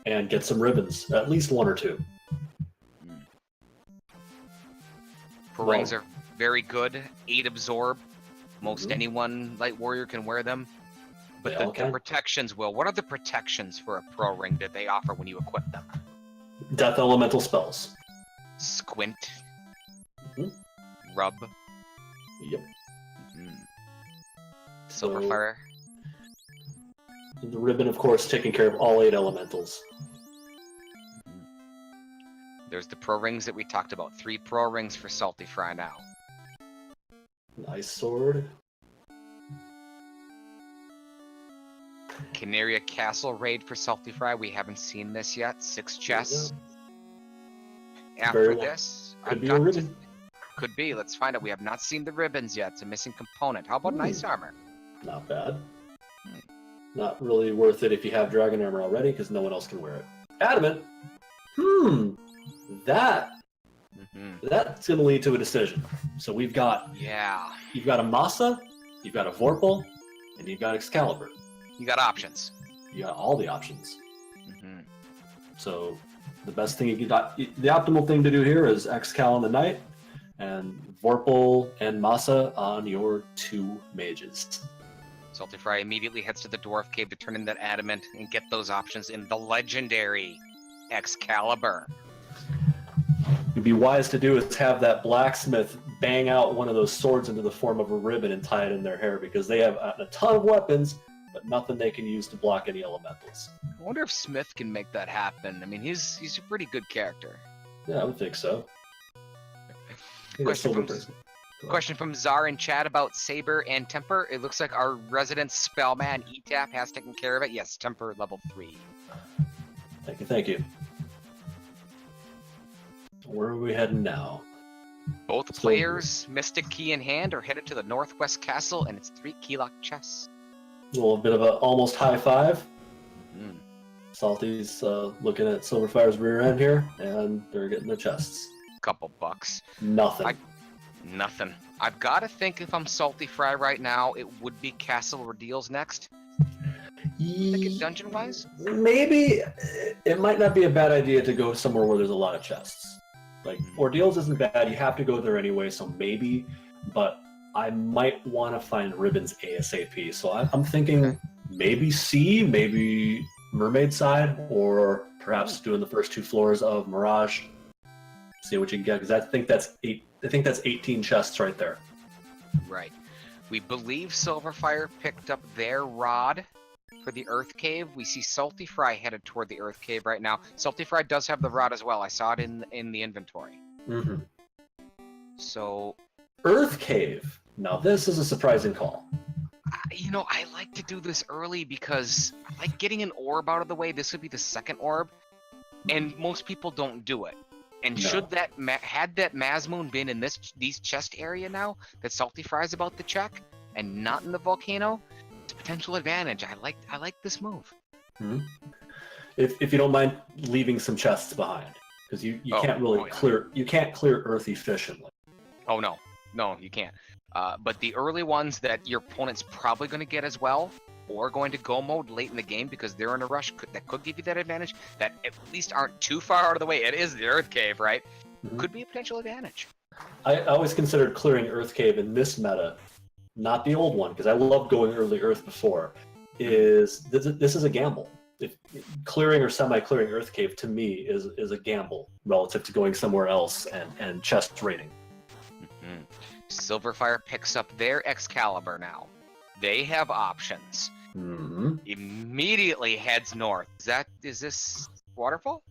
and get some ribbons, at least one or two. Pro rings are very good. 8 absorb. Most anyone light warrior can wear them. But the protections, Will, what are the protections for a pro ring that they offer when you equip them? Death elemental spells. Squint. Rub. Yep. Sylverfyre. The ribbon, of course, taking care of all 8 elementals. There's the pro rings that we talked about. 3 pro rings for saltyphry now. Nice sword. Canaria Castle raid for saltyphry. We haven't seen this yet. 6 chests. After this, could be a ribbon. Could be. Let's find out. We have not seen the ribbons yet. It's a missing component. How about nice armor? Not bad. Not really worth it if you have dragon armor already, because no one else can wear it. Adamant. That's going to lead to a decision. So we've got... Yeah. You've got a Masa, you've got a Vorpal, and you've got Excalibur. You got options. You got all the options. So the best thing the optimal thing to do here is Excal on the Knight, and Vorpal and Masa on your 2 mages. Saltyphry immediately heads to the Dwarf Cave to turn in that adamant and get those options in the legendary Excalibur. It'd be wise to do is have that blacksmith bang out one of those swords into the form of a ribbon and tie it in their hair, because they have a ton of weapons, but nothing they can use to block any elementals. I wonder if Smith can make that happen. I mean, he's a pretty good character. Yeah, I would think so. Question from Czar in chat about Saber and Temper. It looks like our resident spellman Etap has taken care of it. Yes, Temper level 3. Thank you. Where are we heading now? Both players, Mystic Key in hand, are headed to the Northwest Castle and its 3 keylock chests. A little bit of a almost high five. Salty's looking at Sylverfyre's rear end here, and they're getting their chests. Couple bucks. Nothing. Nothing. I've got to think if I'm saltyphry right now, it would be Castle Ordeals next. Think dungeon-wise? Maybe it might not be a bad idea to go somewhere where there's a lot of chests. Like, Ordeals isn't bad, you have to go there anyway, so maybe, but I might want to find ribbons ASAP, so I'm thinking maybe C, maybe Mermaid Side, or perhaps doing the first 2 floors of Mirage. See what you can get, because I think that's 18 chests right there. Right. We believe Sylverfyre picked up their rod for the Earth Cave. We see saltyphry headed toward the Earth Cave right now. Saltyphry does have the rod as well. I saw it in the inventory. So... Earth Cave. Now this is a surprising call. I like to do this early because I like getting an orb out of the way. This would be the second orb, and most people don't do it. And should that had that Mazmoon been in these chest area now that saltyphry is about to check, and not in the volcano, It's a potential advantage. I like this move. Hmm. If you don't mind leaving some chests behind, because you can't really clear Earth efficiently. Oh no, you can't. But the early ones that your opponent's probably going to get as well, or going to go mode late in the game because they're in a rush, that could give you that advantage. That at least aren't too far out of the way. It is the Earth Cave, right? Mm-hmm. Could be a potential advantage. I always considered clearing Earth Cave in this meta, not the old one, because I loved going early Earth before. This is a gamble. Clearing or semi-clearing Earth Cave to me is a gamble relative to going somewhere else and chest raiding. Mm-hmm. Sylverfyre picks up their Excalibur now. They have options. Mm-hmm. Immediately heads north. Is this Waterfall?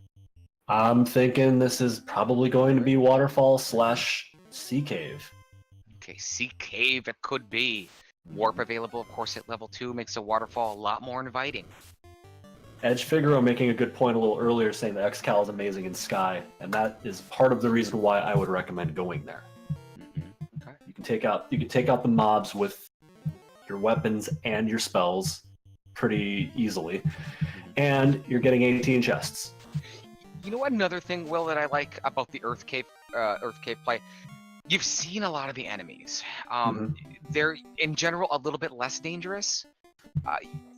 I'm thinking this is probably going to be Waterfall / Sea Cave. Okay, Sea Cave it could be. Warp available, of course, at level 2 makes a Waterfall a lot more inviting. Edge Figaro making a good point a little earlier, saying that Excal is amazing in Sky, and that is part of the reason why I would recommend going there. Mm-hmm. Okay. You can take out the mobs with your weapons and your spells pretty easily, and you're getting 18 chests. You know what? Another thing, Will, that I like about the Earth Cave play. You've seen a lot of the enemies. They're in general a little bit less dangerous.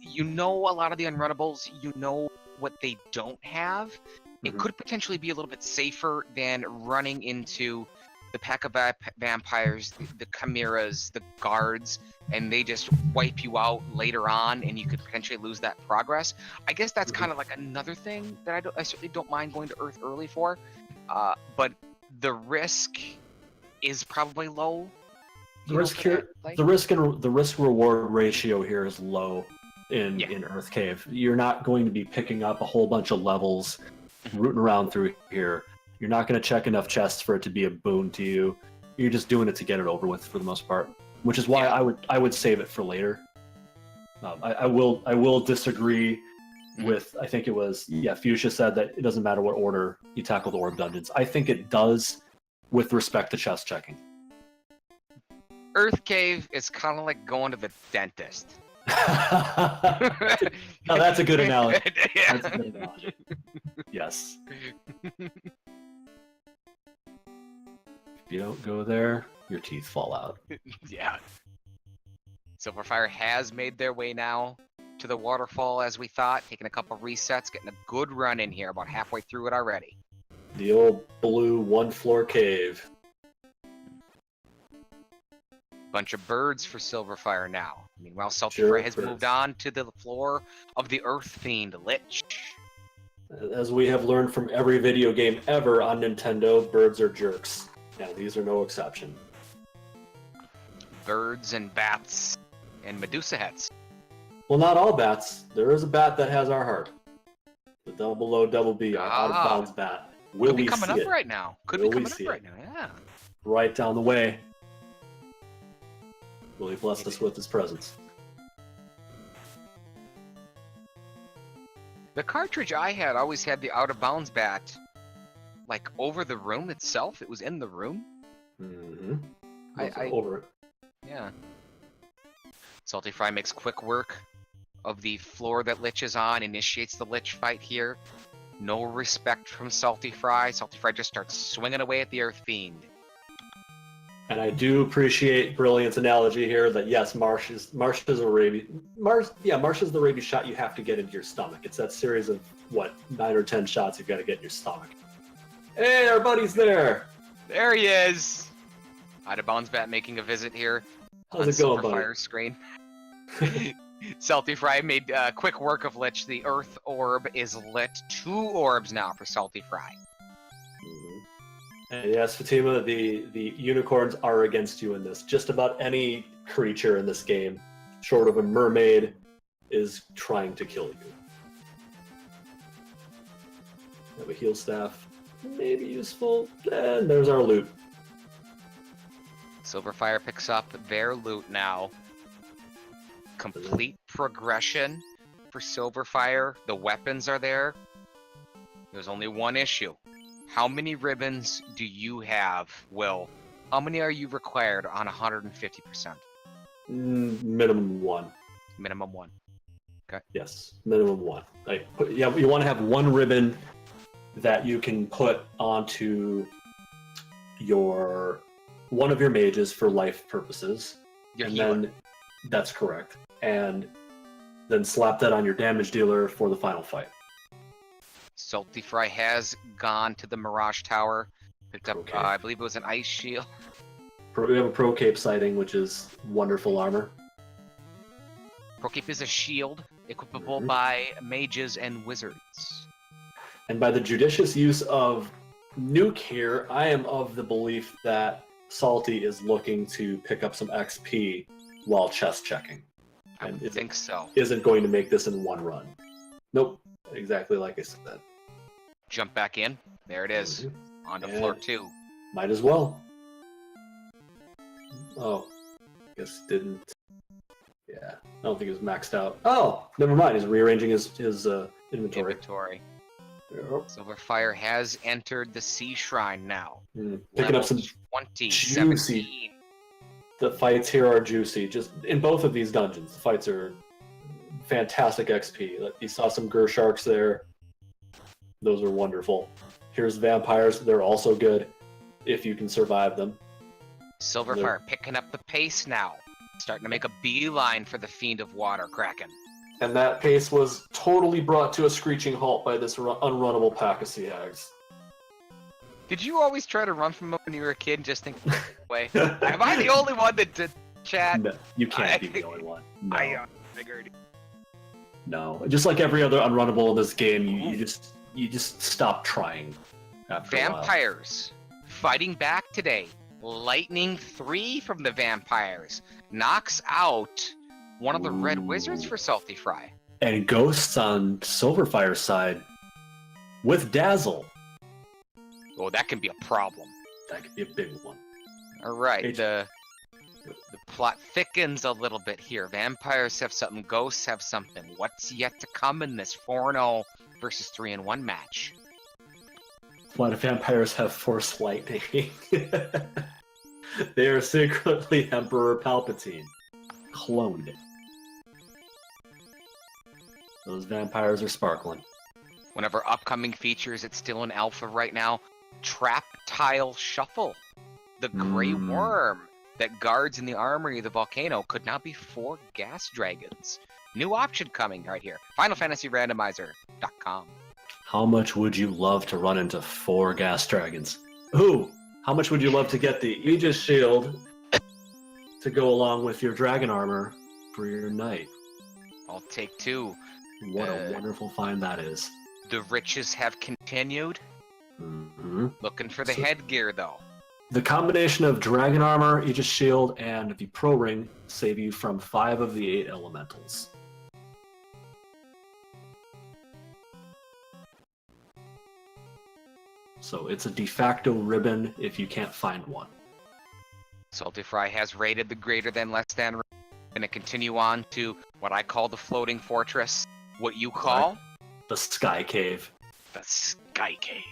You know a lot of the unrunnables. You know what they don't have. It could potentially be a little bit safer than running into the pack of vampires, the chimeras, the guards, and they just wipe you out later on, and you could potentially lose that progress. I guess that's kind of like another thing that I certainly don't mind going to Earth early for, but the risk is probably low. The risk reward ratio here is low in Earth Cave. You're not going to be picking up a whole bunch of levels, rooting around through here. You're not going to check enough chests for it to be a boon to you. You're just doing it to get it over with for the most part, which is why I would save it for later. I will disagree with, I think it was Fuchsia said that it doesn't matter what order you tackle the orb dungeons. I think it does with respect to chest checking. Earth Cave is kind of like going to the dentist. No, that's a good analogy. That's a good analogy. Yes. If you don't go there, your teeth fall out. Yeah. Sylverfyre has made their way now to the waterfall as we thought, taking a couple resets, getting a good run in here, about halfway through it already. The old blue one-floor cave. Bunch of birds for Sylverfyre now. Meanwhile, saltyphry has moved on to the floor of the Earth Fiend Lich. As we have learned from every video game ever on Nintendo, birds are jerks. Yeah, these are no exception. Birds and bats and Medusa heads. Well, not all bats. There is a bat that has our heart. The double O double B, our out of bounds bat. Could be coming up right now. Could be coming up right now, yeah. Right down the way. Will he bless us with his presence? The cartridge I had always had the out of bounds bat, like over the room itself. It was in the room. Mm-hmm. Over it. Yeah. saltyphry makes quick work of the floor that Lich is on, initiates the Lich fight here. No respect from saltyphry. saltyphry just starts swinging away at the Earth Fiend. And I do appreciate Brilliant's analogy here that yes, Marsh is the rabies shot you have to get into your stomach. It's that series of 9 or 10 shots you've got to get in your stomach. Hey, our buddy's there. There he is. Out of bounds bat making a visit here. How's it going, buddy? Sylverfyre's screen. saltyphry made quick work of Lich. The Earth Orb is lit. 2 orbs now for saltyphry. And yes, Fatima, the unicorns are against you in this. Just about any creature in this game, short of a mermaid, is trying to kill you. Have a heal staff, maybe useful. And there's our loot. Sylverfyre picks up their loot now. Complete progression for Sylverfyre. The weapons are there. There's only one issue. How many ribbons do you have, Will? How many are you required on 150%? Minimum 1. Minimum 1. Yes, minimum 1. You want to have 1 ribbon that you can put onto one of your mages for life purposes. Your healer. Then that's correct. And then slap that on your damage dealer for the final fight. Saltyphry has gone to the Mirage Tower. Picked up, Okay. I believe it was an ice shield. We have a Pro Cape sighting, which is wonderful armor. Procape is a shield, equipable Mhm. by mages and wizards. And by the judicious use of Nuke here, I am of the belief that Salty is looking to pick up some XP while chest checking. I And would think so. isn't going to make this in 1 run. Nope, exactly like I said. Jump back in. There it is. Mhm. On to Yeah. floor 2. Might as well. Oh, guess didn't. Yeah, I don't think it was maxed out. Oh, never mind. He's rearranging his inventory. Yep. Sylverfyre has entered the Sea Shrine now. Picking up some 20, juicy- 17. The fights here are juicy. Just in both of these dungeons, the fights are fantastic XP. You saw some Gersharks there. Those are wonderful. Here's vampires. They're also good if you can survive them. Sylverfyre picking up the pace now. Starting to make a beeline for the Fiend of Water, Kraken. And that pace was totally brought to a screeching halt by this unrunnable pack of sea hags. Did you always try to run from them when you were a kid and just think, wait, am I the only one that did chat? No, you can't be the only one. No. I figured. No, just like every other unrunnable in this game, you just stop trying. After a while. Vampires fighting back today. Lightning 3 from the vampires knocks out one of the red wizards for Saltyphry. And ghosts on Sylverfyre's side with Dazzle. Oh, that can be a problem. That could be a big one. All right, the plot thickens a little bit here. Vampires have something, ghosts have something. What's yet to come in this 4-0 versus 3-1 match? A lot of vampires have Force Lightning. They are secretly Emperor Palpatine. Cloned. Those vampires are sparkling. One of our upcoming features, it's still in alpha right now. Trap Tile Shuffle. The Grey Worm that guards in the armory of the volcano could now be 4 gas dragons. New option coming right here. FinalFantasyRandomizer.com. How much would you love to run into 4 gas dragons? Ooh, how much would you love to get the Aegis Shield to go along with your dragon armor for your knight? I'll take 2. What a wonderful find that is. The riches have continued. Mm-hmm. Looking for the headgear, though. The combination of dragon armor, Aegis Shield, and the Pro Ring save you from 5 of the 8 elementals. So it's a de facto ribbon if you can't find one. Saltyphry has raided the greater than less than. Going to continue on to what I call the floating fortress. What you call? The Sky Cave. The Sky Cave.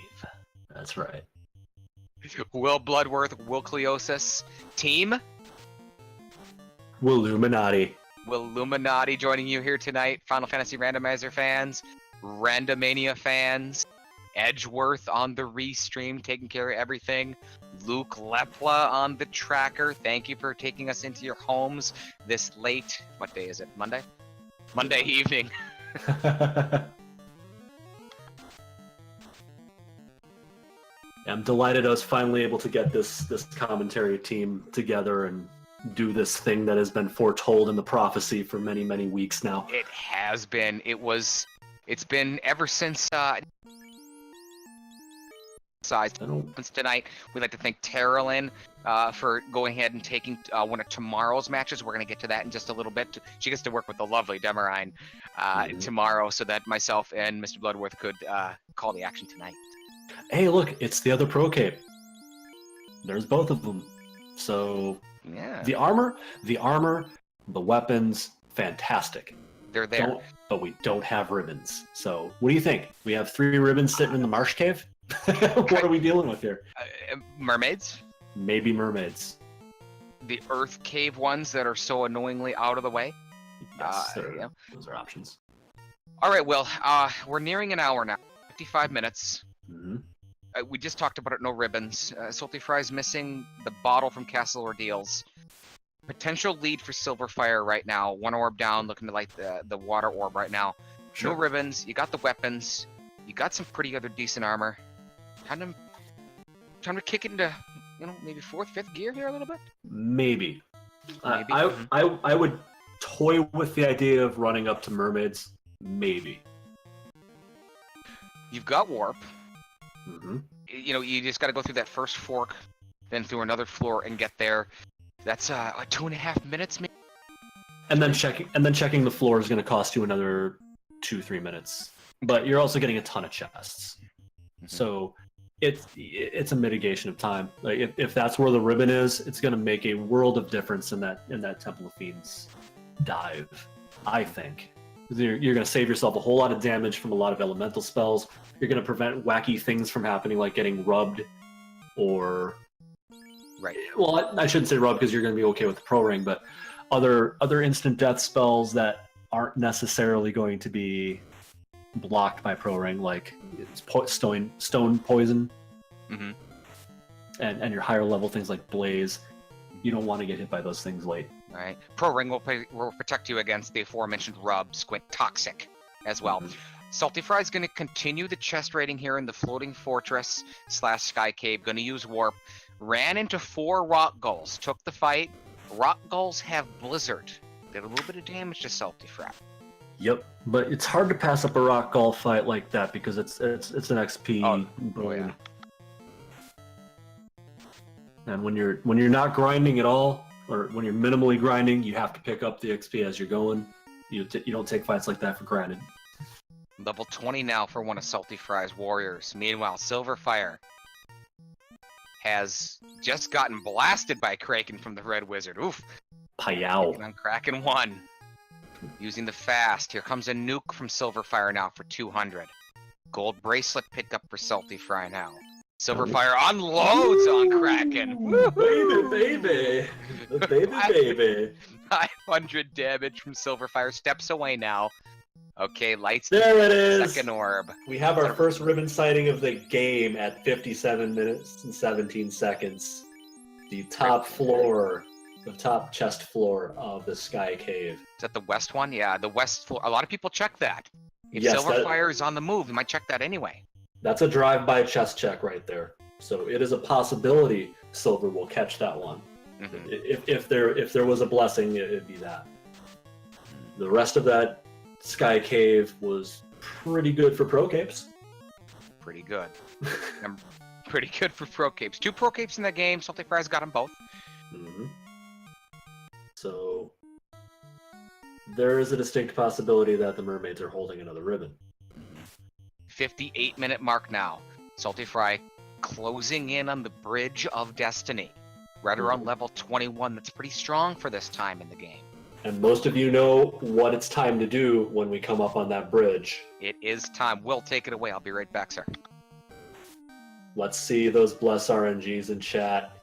That's right. Will Bloodworth, Will Cleosis, team. Willuminati. Will Illuminati joining you here tonight. Final Fantasy Randomizer fans, Randomania fans, Edgeworth on the restream, taking care of everything. Luke Lepla on the tracker. Thank you for taking us into your homes this late. What day is it? Monday? Monday evening. I'm delighted I was finally able to get this commentary team together and do this thing that has been foretold in the prophecy for many, many weeks now. It has been. It's been ever since tonight. We'd like to thank Terralyn for going ahead and taking one of tomorrow's matches. We're going to get to that in just a little bit. She gets to work with the lovely Demarine tomorrow so that myself and Mr. Bloodworth could call the action tonight. Hey, look, it's the other Pro Cape. There's both of them. So, yeah. the armor, the weapons, fantastic. They're there. But we don't have ribbons. So, what do you think? We have 3 ribbons sitting in the marsh cave? What are we dealing with here? Mermaids? Maybe mermaids. The Earth Cave ones that are so annoyingly out of the way? Yes, Yeah. those are options. All right, Will. We're nearing an hour now. 55 minutes. Mm-hmm. We just talked about it. No ribbons. saltyphry's missing the bottle from Castle Ordeals. Potential lead for Silverfyre right now. One orb down, looking to light the water orb right now. Sure. No ribbons. You got the weapons. You got some pretty other decent armor. Time to kick it into, maybe 4th, 5th gear here a little bit. Maybe. Maybe. I would toy with the idea of running up to mermaids. Maybe. You've got warp. Mm-hmm. You just got to go through that first fork, then through another floor and get there. That's 2.5 minutes, maybe. And then checking the floor is going to cost you another 2-3 minutes. But you're also getting a ton of chests, so it's a mitigation of time. Like if that's where the ribbon is, it's going to make a world of difference in that Temple of Fiends dive. I think you're going to save yourself a whole lot of damage from a lot of elemental spells. You're going to prevent wacky things from happening, like getting rubbed, or right. Well, I shouldn't say rubbed because you're going to be okay with the pro ring, but other instant death spells that aren't necessarily going to be blocked by pro ring, like stone poison, and your higher level things like blaze. You don't want to get hit by those things late. All right. Pro ring will protect you against the aforementioned rub, squint, toxic as well. saltyphry is going to continue the chest raiding here in the floating fortress / sky cave. Going to use warp. Ran into 4 rock gulls. Took the fight. Rock gulls have blizzard. Did a little bit of damage to saltyphry. Yep, but it's hard to pass up a rock gull fight like that because it's an XP boon. And when you're not grinding at all, or when you're minimally grinding, you have to pick up the XP as you're going. You don't take fights like that for granted. Level 20 now for one of saltyphry's warriors. Meanwhile, Silverfyre has just gotten blasted by Kraken from the Red Wizard. Oof. Payow. On Kraken 1. Using the fast. Here comes a nuke from Silverfyre now for 200. Gold bracelet picked up for saltyphry now. Silverfyre unloads on Kraken. Baby. 500 damage from Silverfyre. Steps away now. Okay, lights. There it is. Second orb. We have our first ribbon sighting of the game at 57 minutes and 17 seconds. The top floor. The top chest floor of the Sky Cave. Is that the west one? Yeah, the west floor. A lot of people check that. If Yes, Silverfyre is on the move, you might check that anyway. That's a drive-by chest check right there. So it is a possibility Silver will catch that one. If there was a blessing, it'd be that. The rest of that Sky Cave was pretty good for pro capes. Pretty good. Pretty good for pro capes. 2 pro capes in the game. saltyphry's got them both. So there is a distinct possibility that the mermaids are holding another ribbon. 58-minute mark now. saltyphry closing in on the Bridge of Destiny. Right around level 21. That's pretty strong for this time in the game. And most of you know what it's time to do when we come up on that bridge. It is time. Will, take it away. I'll be right back, sir. Let's see those bless RNGs in chat.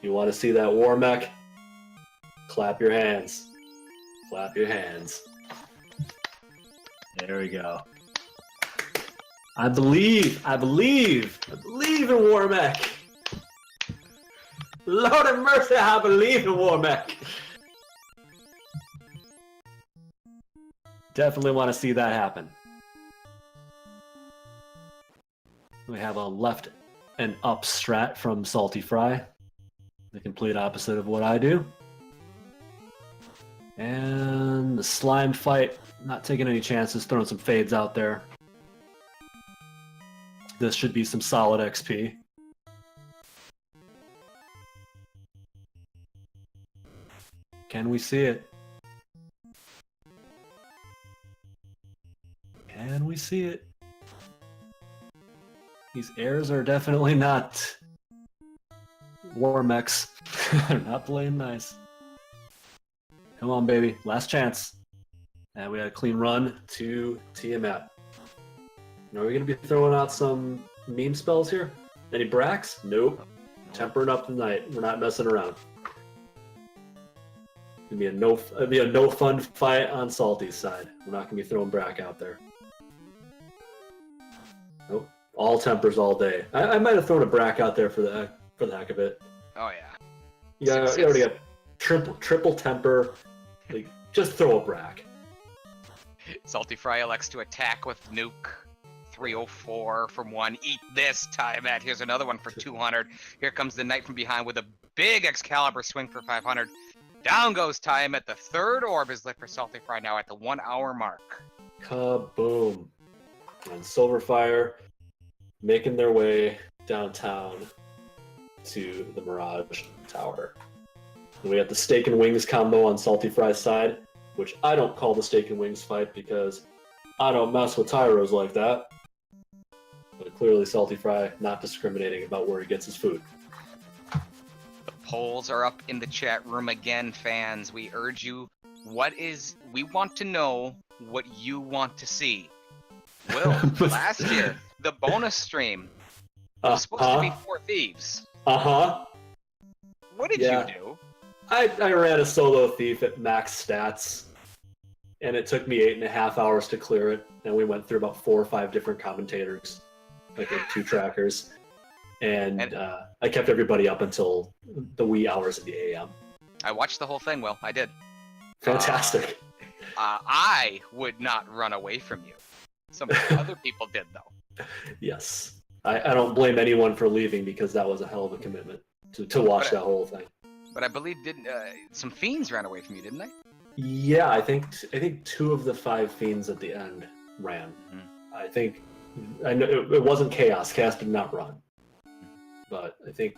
You want to see that war mech? Clap your hands. Clap your hands. There we go. I believe in war mech. Lord have mercy, I believe in war mech. Definitely want to see that happen. We have a left and up strat from saltyphry. The complete opposite of what I do. And the slime fight, not taking any chances, throwing some fades out there. This should be some solid XP. Can we see it? Can we see it? These airs are definitely not war mechs. They're not playing nice. Come on, baby. Last chance. And we had a clean run to Tiamat. Are we going to be throwing out some meme spells here? Any Brax? Nope. Tempering up the night. We're not messing around. It'd be a no fun fight on Salty's side. We're not gonna be throwing Brack out there. Nope. All tempers all day. I might have thrown a Brack out there for the heck of it. Oh yeah. You already got triple temper. Like, just throw a Brack. saltyphry elects to attack with nuke. 304 from 1. Eat this, Tymet. Here's another one for 200. Here comes the knight from behind with a big Excalibur swing for 500. Down goes Tymet. The third orb is lit for saltyphry now at the 1 hour mark. Kaboom. And Sylverfyre making their way downtown to the Mirage Tower. And we got the Steak and Wings combo on saltyphry's side, which I don't call the Steak and Wings fight because I don't mess with tyros like that. But clearly saltyphry not discriminating about where he gets his food. The polls are up in the chat room again, fans. We urge you, we want to know what you want to see. Will, last year, the bonus stream was supposed to be 4 Thieves. Uh-huh. What did you do? I ran a solo thief at max stats, and it took me 8.5 hours to clear it, and we went through about 4 or 5 different commentators, like 2 trackers, and I kept everybody up until the wee hours of the AM. I watched the whole thing, Will. I did. Fantastic. I would not run away from you. Some other people did, though. Yes. I don't blame anyone for leaving because that was a hell of a commitment to watch that whole thing. But I believe some fiends ran away from you, didn't they? Yeah, I think 2 of the 5 fiends at the end ran. Mm-hmm. I know it wasn't Chaos. Chaos did not run. But I think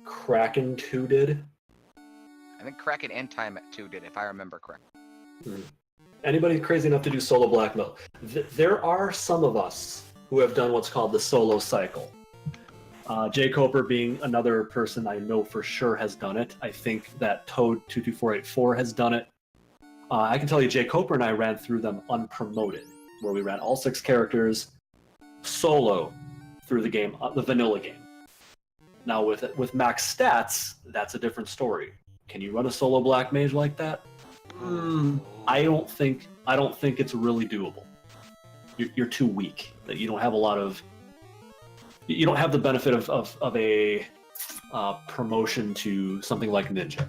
Kraken 2 did. I think Kraken and Time 2 did, if I remember correctly. Mm-hmm. Anybody crazy enough to do solo black belt? There are some of us who have done what's called the solo cycle. Jay Coper being another person I know for sure has done it. I think that Toad22484 has done it. I can tell you Jay Coper and I ran through them unpromoted, where we ran all 6 characters solo through the game, the vanilla game. Now with max stats, that's a different story. Can you run a solo black mage like that? I don't think it's really doable. You're too weak. That you don't have a lot of. You don't have the benefit of a promotion to something like Ninja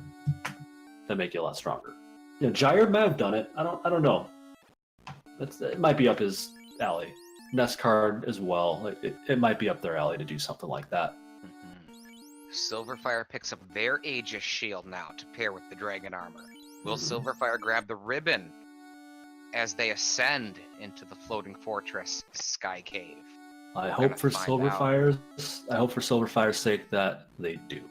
that make you a lot stronger. You know, Jair might have done it. I don't know. It might be up his alley. Nestcard as well. It might be up their alley to do something like that. Mm-hmm. Sylverfyre picks up their Aegis shield now to pair with the dragon armor. Will Sylverfyre grab the ribbon as they ascend into the floating fortress Sky Cave? I hope for Sylverfyre's sake that they do.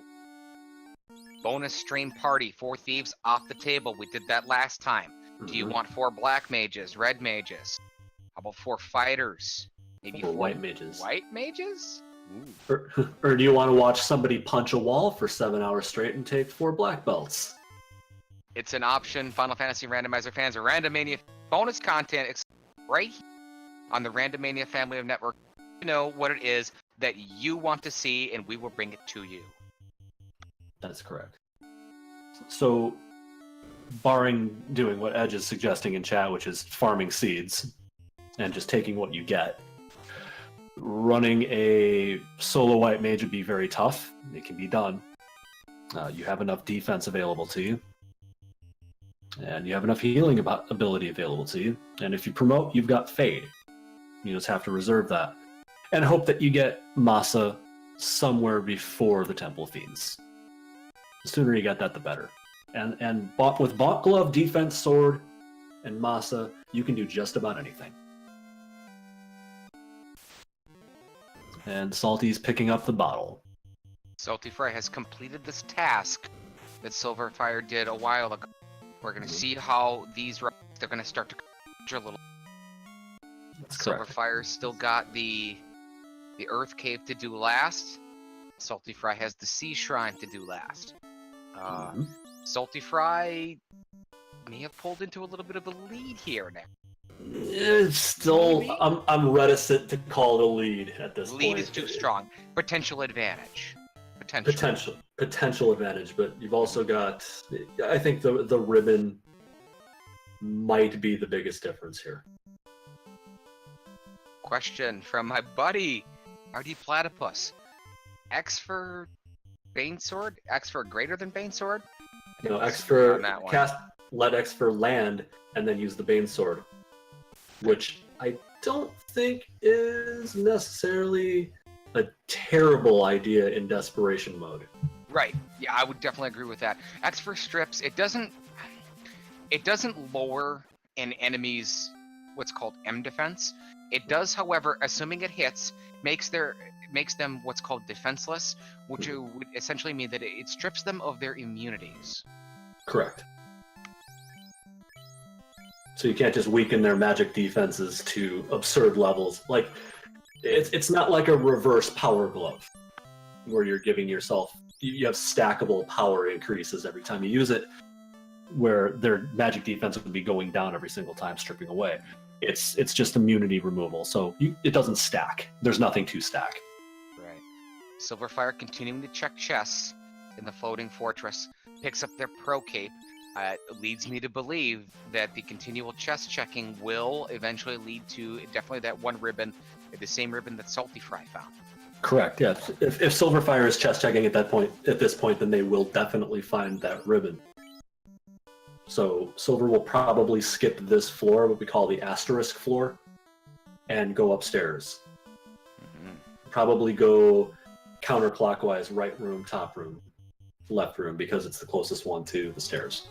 Bonus stream party, 4 Thieves off the table. We did that last time. Mm-hmm. Do you want 4 black mages, red mages? How about 4 fighters? Maybe 4 white mages. White mages? Or do you want to watch somebody punch a wall for 7 hours straight and take 4 black belts? It's an option. Final Fantasy Randomizer fans, Randomania bonus content right here on the Randomania family of network. You know what it is that you want to see, and we will bring it to you. That's correct. So, barring doing what Edge is suggesting in chat, which is farming seeds and just taking what you get, running a solo white mage would be very tough. It can be done. You have enough defense available to you. And you have enough healing ability available to you. And if you promote, you've got Fade. You just have to reserve that. And hope that you get Masa somewhere before the Temple Fiends. The sooner you get that, the better. And with Bonk Glove, Defense, Sword, and Masa, you can do just about anything. And Salty's picking up the bottle. saltyphry has completed this task that Sylverfyre did a while ago. We're going to see how these they're going to start to conjure a little. Sylverfyre's still got the Earth Cave to do last. saltyphry has the Sea Shrine to do last. saltyphry may have pulled into a little bit of a lead here now. It's still, I'm reticent to call it a lead at this point. Lead is too strong. Potential advantage. potential advantage, but you've also got. I think the ribbon might be the biggest difference here. Question from my buddy, RD Platypus. X for Banesword? X for greater than Banesword? No, X for cast, let X for land, and then use the Banesword, which I don't think is necessarily a terrible idea in desperation mode. Right. Yeah, I would definitely agree with that. X for strips. It doesn't lower an enemy's what's called M defense. It does, however, assuming it hits, makes them what's called defenseless, which would essentially mean that it strips them of their immunities. Correct. So you can't just weaken their magic defenses to absurd levels. Like, it's not like a reverse power glove, where you're giving yourself, you have stackable power increases every time you use it, where their magic defense would be going down every single time, stripping away. It's just immunity removal, so it doesn't stack. There's nothing to stack. Right. Sylverfyre continuing to check chests in the floating fortress, picks up their pro cape. Leads me to believe that the continual chest checking will eventually lead to definitely that one ribbon, the same ribbon that saltyphry found. Correct. Yeah. If Sylverfyre is chest checking at this point, then they will definitely find that ribbon. So Silver will probably skip this floor, what we call the asterisk floor, and go upstairs. Mm-hmm. Probably go counterclockwise, right room, top room, left room, because it's the closest one to the stairs.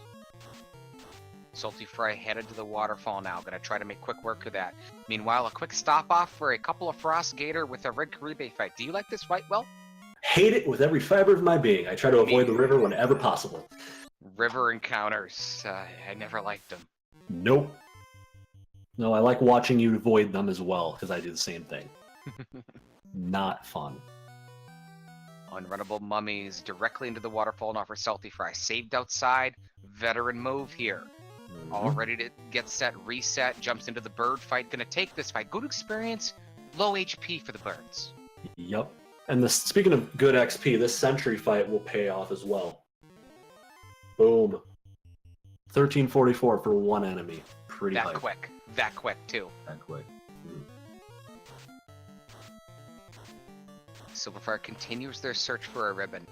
saltyphry headed to the waterfall now. Gonna try to make quick work of that. Meanwhile, a quick stop off for a couple of Frost Gator with a Red Caribe fight. Do you like this fight, Will? Hate it with every fiber of my being. I try to avoid the river whenever possible. River encounters. I never liked them. Nope. No, I like watching you avoid them as well, because I do the same thing. Not fun. Unrunnable mummies directly into the waterfall now for saltyphry. Saved outside. Veteran move here. Mm-hmm. All ready to get set, reset. Jumps into the bird fight. Gonna take this fight. Good experience. Low HP for the birds. Yep. And speaking of good XP, this sentry fight will pay off as well. Boom. 1344 for one enemy. Pretty high. That quick, too. That quick. Sylverfyre continues their search for a ribbon.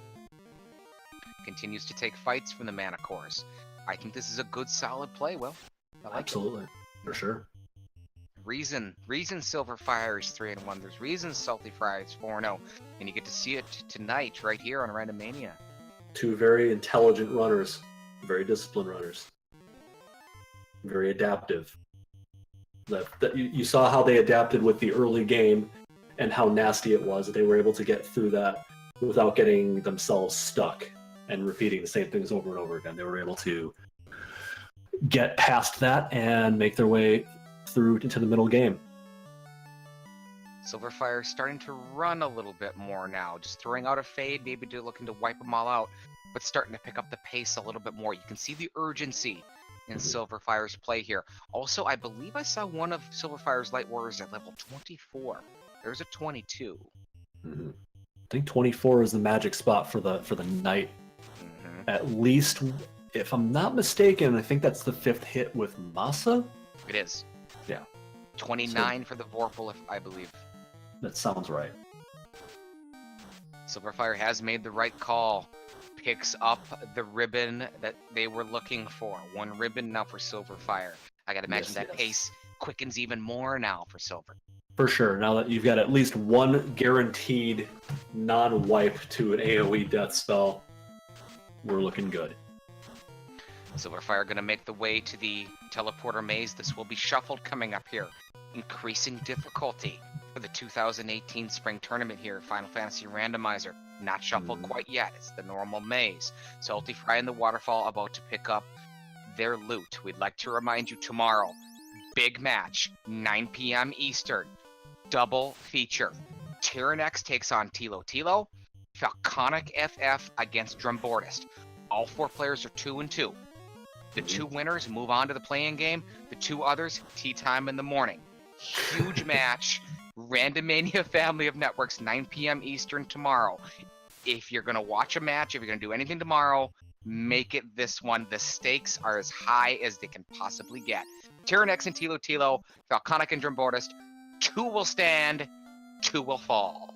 Continues to take fights from the mana cores. I think this is a good, solid play, Will. Absolutely. For sure. Reason Sylverfyre is 3-1. There's reason saltyphry is 4-0. And you get to see it tonight right here on Randomania. Two very intelligent runners, very disciplined runners, very adaptive. You saw how they adapted with the early game and how nasty it was that they were able to get through that without getting themselves stuck and repeating the same things over and over again. They were able to get past that and make their way through into the middle game. Sylverfyre starting to run a little bit more now, just throwing out a fade, maybe looking to wipe them all out, but starting to pick up the pace a little bit more. You can see the urgency in Sylverfyre's play here. Also, I believe I saw one of Sylverfyre's Light Warriors at level 24. There's a 22. Mm-hmm. I think 24 is the magic spot for the night. Mm-hmm. At least, if I'm not mistaken, I think that's the 5th hit with Masa. It is. Yeah. 29 for the Vorpal, I believe. That sounds right. Sylverfyre has made the right call. Picks up the ribbon that they were looking for. One ribbon now for Sylverfyre. I gotta imagine that pace quickens even more now for Silver. For sure. Now that you've got at least one guaranteed non-wipe to an AoE death spell, we're looking good. Sylverfyre gonna make the way to the teleporter maze. This will be shuffled coming up here. Increasing difficulty for the 2018 spring tournament here, Final Fantasy Randomizer. Not shuffled quite yet. It's the normal maze. saltyphry and the waterfall about to pick up their loot. We'd like to remind you tomorrow, big match, 9 p.m. Eastern, double feature. Tyrannex takes on Tilo Tilo, Falconic FF against Drumbordist. All 4 players are 2-2. The 2 winners move on to the playing game. The 2 others, tea time in the morning. Huge match. Randomania family of networks, 9 p.m. Eastern tomorrow. if you're going to watch a match, if you're going to do anything tomorrow, make it this one. The stakes are as high as they can possibly get. Tyrannex and Tilo Tilo, Falconic and Drimbortist, 2 will stand, 2 will fall.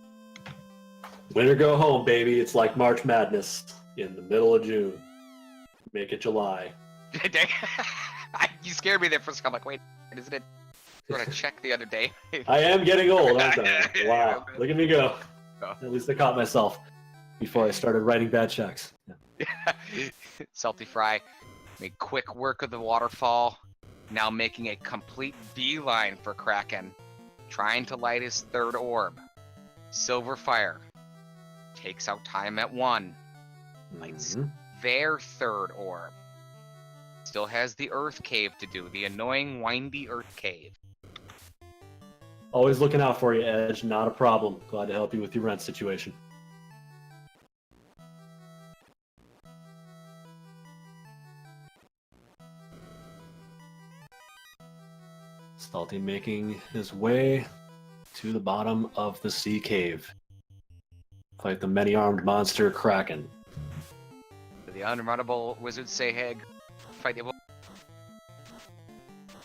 Win or go home, baby. It's like March Madness in the middle of June. Make it July. You scared me there for a second. I'm like, wait, isn't it? I got to check the other day. I am getting old, aren't I? Wow, look at me go. At least I caught myself before I started writing bad checks. Yeah. saltyphry made quick work of the waterfall, now making a complete beeline for Kraken, trying to light his 3rd orb. Sylverfyre takes out time at 1, lights their 3rd orb. Still has the Earth Cave to do, the annoying, windy Earth Cave. Always looking out for you, Edge. Not a problem. Glad to help you with your rent situation. Salty making his way to the bottom of the sea cave. Fight the many-armed monster Kraken. The unrunnable wizard Saheg fight the...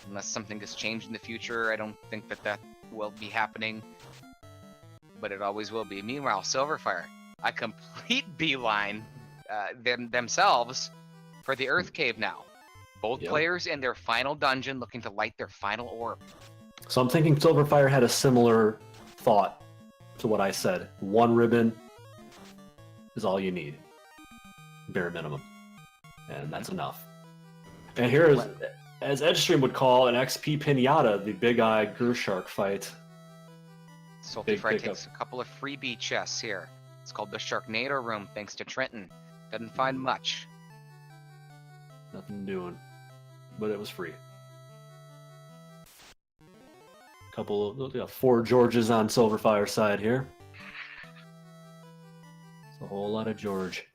Unless something has changed in the future, I don't think that will be happening. But it always will be. Meanwhile, Sylverfyre, a complete beeline themselves for the Earth Cave now. Both players in their final dungeon looking to light their final orb. So I'm thinking Sylverfyre had a similar thought to what I said. 1 ribbon is all you need. Bare minimum. And that's enough. And here is, as Edgestream would call, an XP Pinata, the big-eyed Gershark fight. saltyphry takes a couple of freebie chests here. It's called the Sharknado Room, thanks to Trenton. Doesn't find much. Nothing doing. But it was free. Couple of 4 Georges on Sylverfyre's side here. It's a whole lot of George.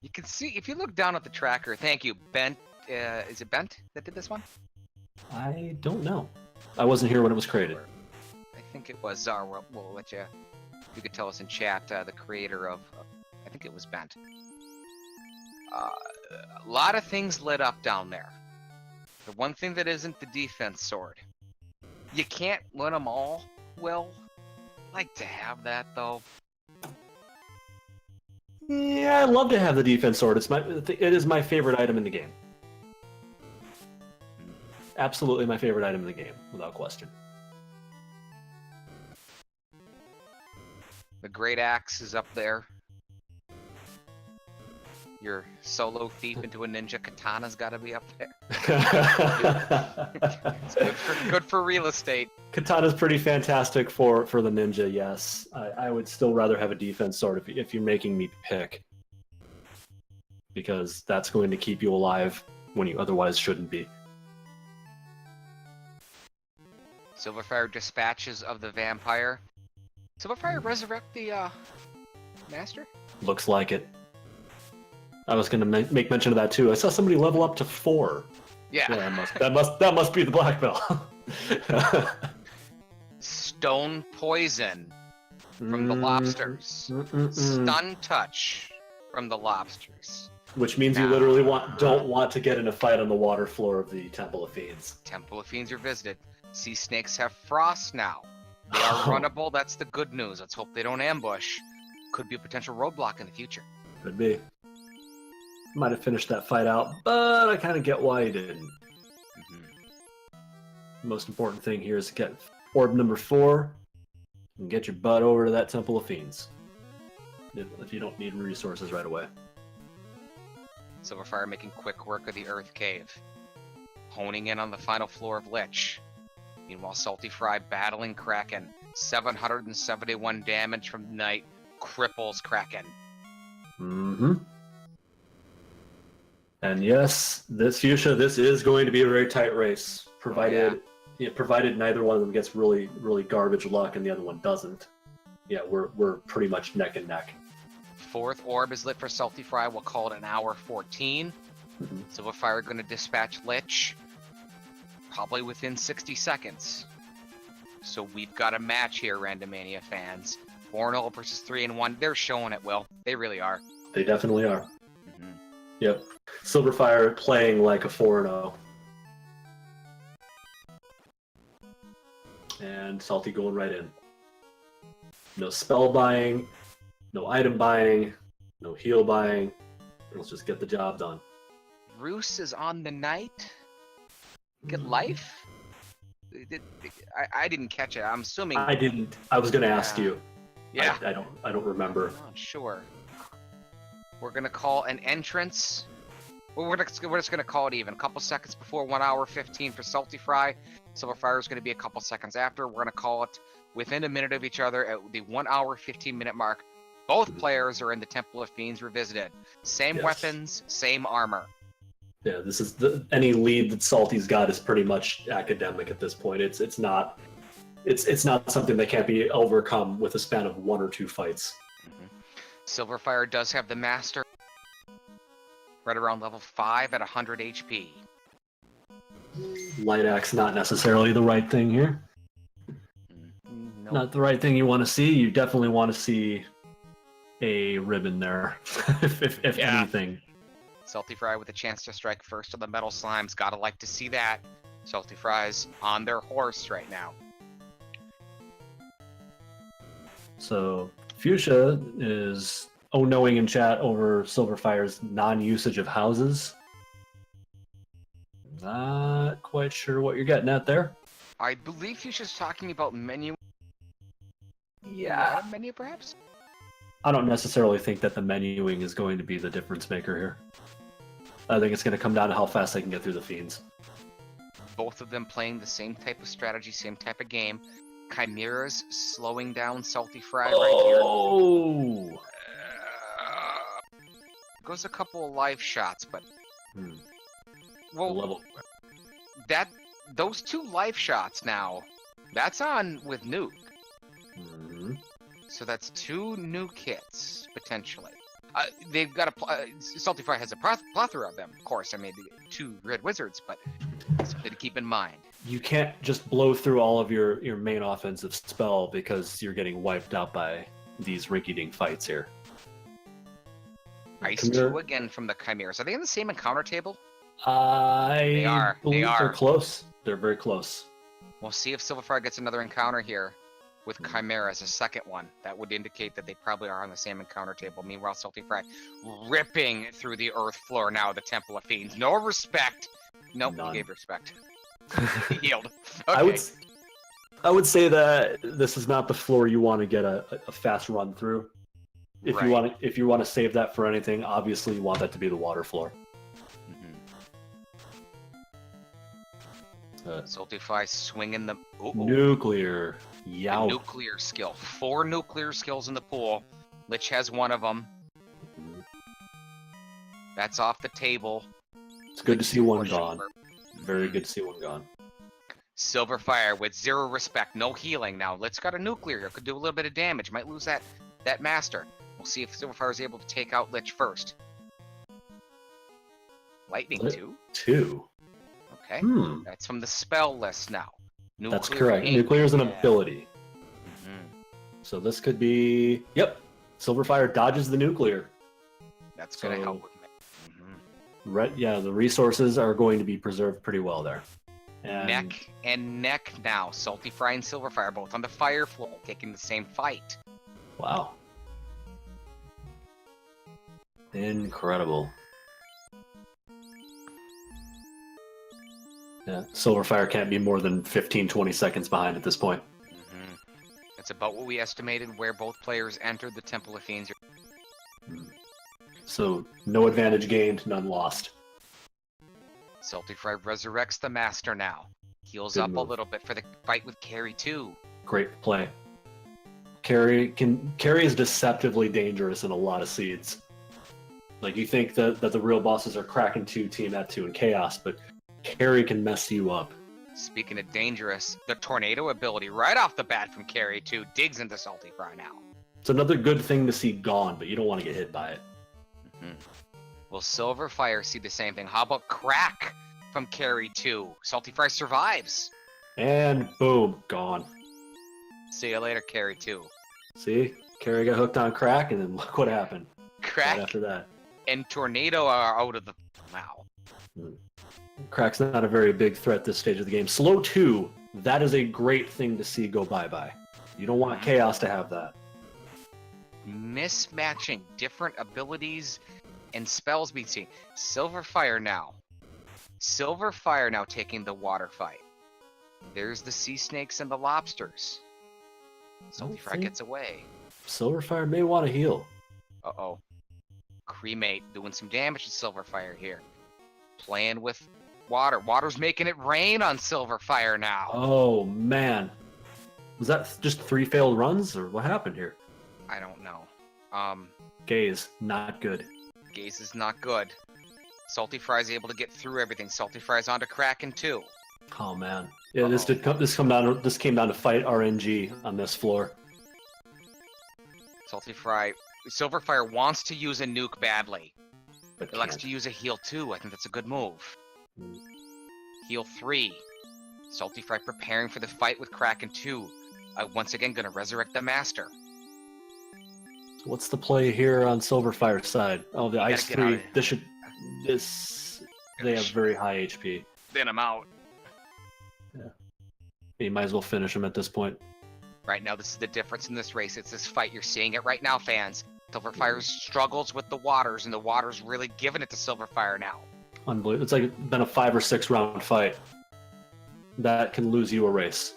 You can see, if you look down at the tracker, thank you, Bent, is it Bent that did this one? I don't know. I wasn't here when it was created. I think it was Czar. We'll let you, you could tell us in chat, the creator of, I think it was Bent. A lot of things lit up down there. The one thing that isn't the defense sword. You can't win them all, Will. Like to have that, though. Yeah, I'd love to have the defense sword. It is my favorite item in the game. Absolutely my favorite item in the game, without question. The Great Axe is up there. Your solo thief into a ninja katana's got to be up there. It's good for real estate. Katana's pretty fantastic for the ninja, yes. I would still rather have a defense sword if you're making me pick. Because that's going to keep you alive when you otherwise shouldn't be. Sylverfyre dispatches of the vampire. Sylverfyre resurrect the master? Looks like it. I was going to make mention of that too. I saw somebody level up to 4. Yeah. That must be the black belt. Stone poison from the lobsters. Stun touch from the lobsters. Which means you literally don't want to get in a fight on the water floor of the Temple of Fiends. Temple of Fiends are visited. Sea snakes have frost now. They are runnable. That's the good news. Let's hope they don't ambush. Could be a potential roadblock in the future. Could be. Might have finished that fight out, but I kind of get why he didn't. The most important thing here is to get orb number 4 and get your butt over to that Temple of Fiends. If you don't need resources right away. Sylverfyre making quick work of the Earth Cave. Honing in on the final floor of Lich. Meanwhile, saltyphry battling Kraken. 771 damage from the Knight. Cripples Kraken. And yes, this is going to be a very tight race, provided neither one of them gets really, really garbage luck and the other one doesn't. Yeah, we're pretty much neck and neck. 4th orb is lit for saltyphry. We'll call it an hour 14. Sylverfyre going to dispatch Lich, probably within 60 seconds. So we've got a match here, Randomania fans. 4-0 versus 3-1. They're showing it, Will. They really are. They definitely are. Mhm. Yep. Silverfyre playing like a 4-0. And Salty going right in. No spell buying, no item buying, no heal buying. Let's just get the job done. Roos is on the night. Get life? I didn't catch it. I'm assuming. I didn't. I was gonna ask Yeah. you. Yeah. I don't remember. I'm not sure. We're gonna call an entrance. Well, we're just gonna call it even. A couple seconds before 1 hour 15 for saltyphry. Silverfyre is gonna be a couple seconds after. We're gonna call it within a minute of each other at the 1 hour 15-minute mark. Both players are in the Temple of Fiends Revisited. Same Yes. weapons, same armor. Yeah, this is any lead that Salty's got is pretty much academic at this point. It's not something that can't be overcome with a span of 1 or 2 fights. Silverfyre does have the master right around level 5 at 100 HP. Light axe not necessarily the right thing here. Nope. Not the right thing you want to see. You definitely want to see a ribbon there, if Yeah. anything. Saltyphry with a chance to strike first on the metal slimes. Gotta like to see that. Saltyphry's on their horse right now. So Fuchsia is knowing in chat over Silverfire's non-usage of houses. Not quite sure what you're getting at there. I believe he's just talking about menu. Yeah. Menu, perhaps? I don't necessarily think that the menuing is going to be the difference maker here. I think it's going to come down to how fast they can get through the fiends. Both of them playing the same type of strategy, same type of game. Chimera's slowing down Saltyphry right here. Oh! Goes a couple of life shots, but well, Level. those 2 life shots now. That's on with nuke. Mhm. So that's 2 nuke hits potentially. They've got Saltyphry has a plethora of them, of course. I mean, 2 red wizards, but something to keep in mind. You can't just blow through all of your main offensive spell because you're getting wiped out by these rinky-dink fights here. Ice Chimera- 2 again from the Chimeras. Are they in the same encounter table? They are. believe they're close. They're very close. We'll see if Silverfyre gets another encounter here with Chimeras, a second one. That would indicate that they probably are on the same encounter table. Meanwhile, Saltyphry ripping through the earth floor now, the Temple of Fiends. No respect. Nope, None. he gave respect. He healed. Okay. I would say that this is not the floor you want to get a fast run through. If you want to save that for anything, obviously you want that to be the water floor. Saltyphry swinging the Nuclear. Yow. nuclear skill. 4 nuclear skills in the pool. Lich has 1 of them. That's off the table. It's good to see one Pushing gone. for- Very good to see one gone. Silverfyre with 0 respect, no healing. Now, Lich got a nuclear. Could do a little bit of damage. Might lose that master. We'll see if Silverfyre is able to take out Lich first. Lightning Lit- 2? 2. Okay. Hmm. That's from the spell list now. That's Nuclear correct. ink. Nuclear is an Yeah. ability. Mhm. So this could be... Yep. Silverfyre dodges the nuclear. That's going to So- help with me. Yeah, the resources are going to be preserved pretty well there. And Neck and neck now. Saltyphry and Silverfyre both on the fire floor, taking the same fight. Wow. Incredible. Yeah, Silverfyre can't be more than 15-20 seconds behind at this point. It's about what we estimated where both players entered the Temple of Fiends. So, no advantage gained, none lost. Saltyphry resurrects the Master now. Heals Good up move. a little bit for the fight with Carrie too. Great play. Carrie is deceptively dangerous in a lot of seeds. Like, you think that the real bosses are Kraken 2, Tiamat 2, and Chaos, but Carrie can mess you up. Speaking of dangerous, the Tornado ability right off the bat from Carrie too digs into Saltyphry now. It's another good thing to see gone, but you don't want to get hit by it. Will Silverfyre see the same thing? How about Crack from Carrie too? Saltyphry survives. And boom, gone. See you later, Carrie too. See, Carrie got hooked on crack, and then look what happened Crack right after that. and tornado are out of the wow. Crack's not a very big threat this stage of the game. Slow 2, that is a great thing to see go bye-bye. You don't want Chaos to have that. Mismatching different abilities and spells being seen. Sylverfyre now. Sylverfyre now taking the water fight. There's the sea snakes and the lobsters. Saltyphry gets away. Sylverfyre may want to heal. Uh-oh. Cremate doing some damage to Sylverfyre here. Playing with water. Water's making it rain on Sylverfyre now. Oh, man. Was that just 3 failed runs, or what happened here? I don't know. Gaze, not good. Gaze is not good. Saltyphry's able to get through everything. Saltyphry's onto Kraken too. Oh man, yeah. This came down to fight RNG on this floor. Sylverfyre wants to use a nuke badly. But He likes to use a heal too. I think that's a good move. Heal 3. Saltyphry preparing for the fight with Kraken 2. Once again gonna resurrect the master. So what's the play here on Sylverfire's side? Oh, the Ice 3. They have very high HP. Thin him out. Yeah. You might as well finish him at this point. Right now, this is the difference in this race. It's this fight. You're seeing it right now, fans. Sylverfyre struggles with the waters, and the waters really giving it to Sylverfyre now. Unbelievable. It's like been a 5 or 6 round fight. That can lose you a race.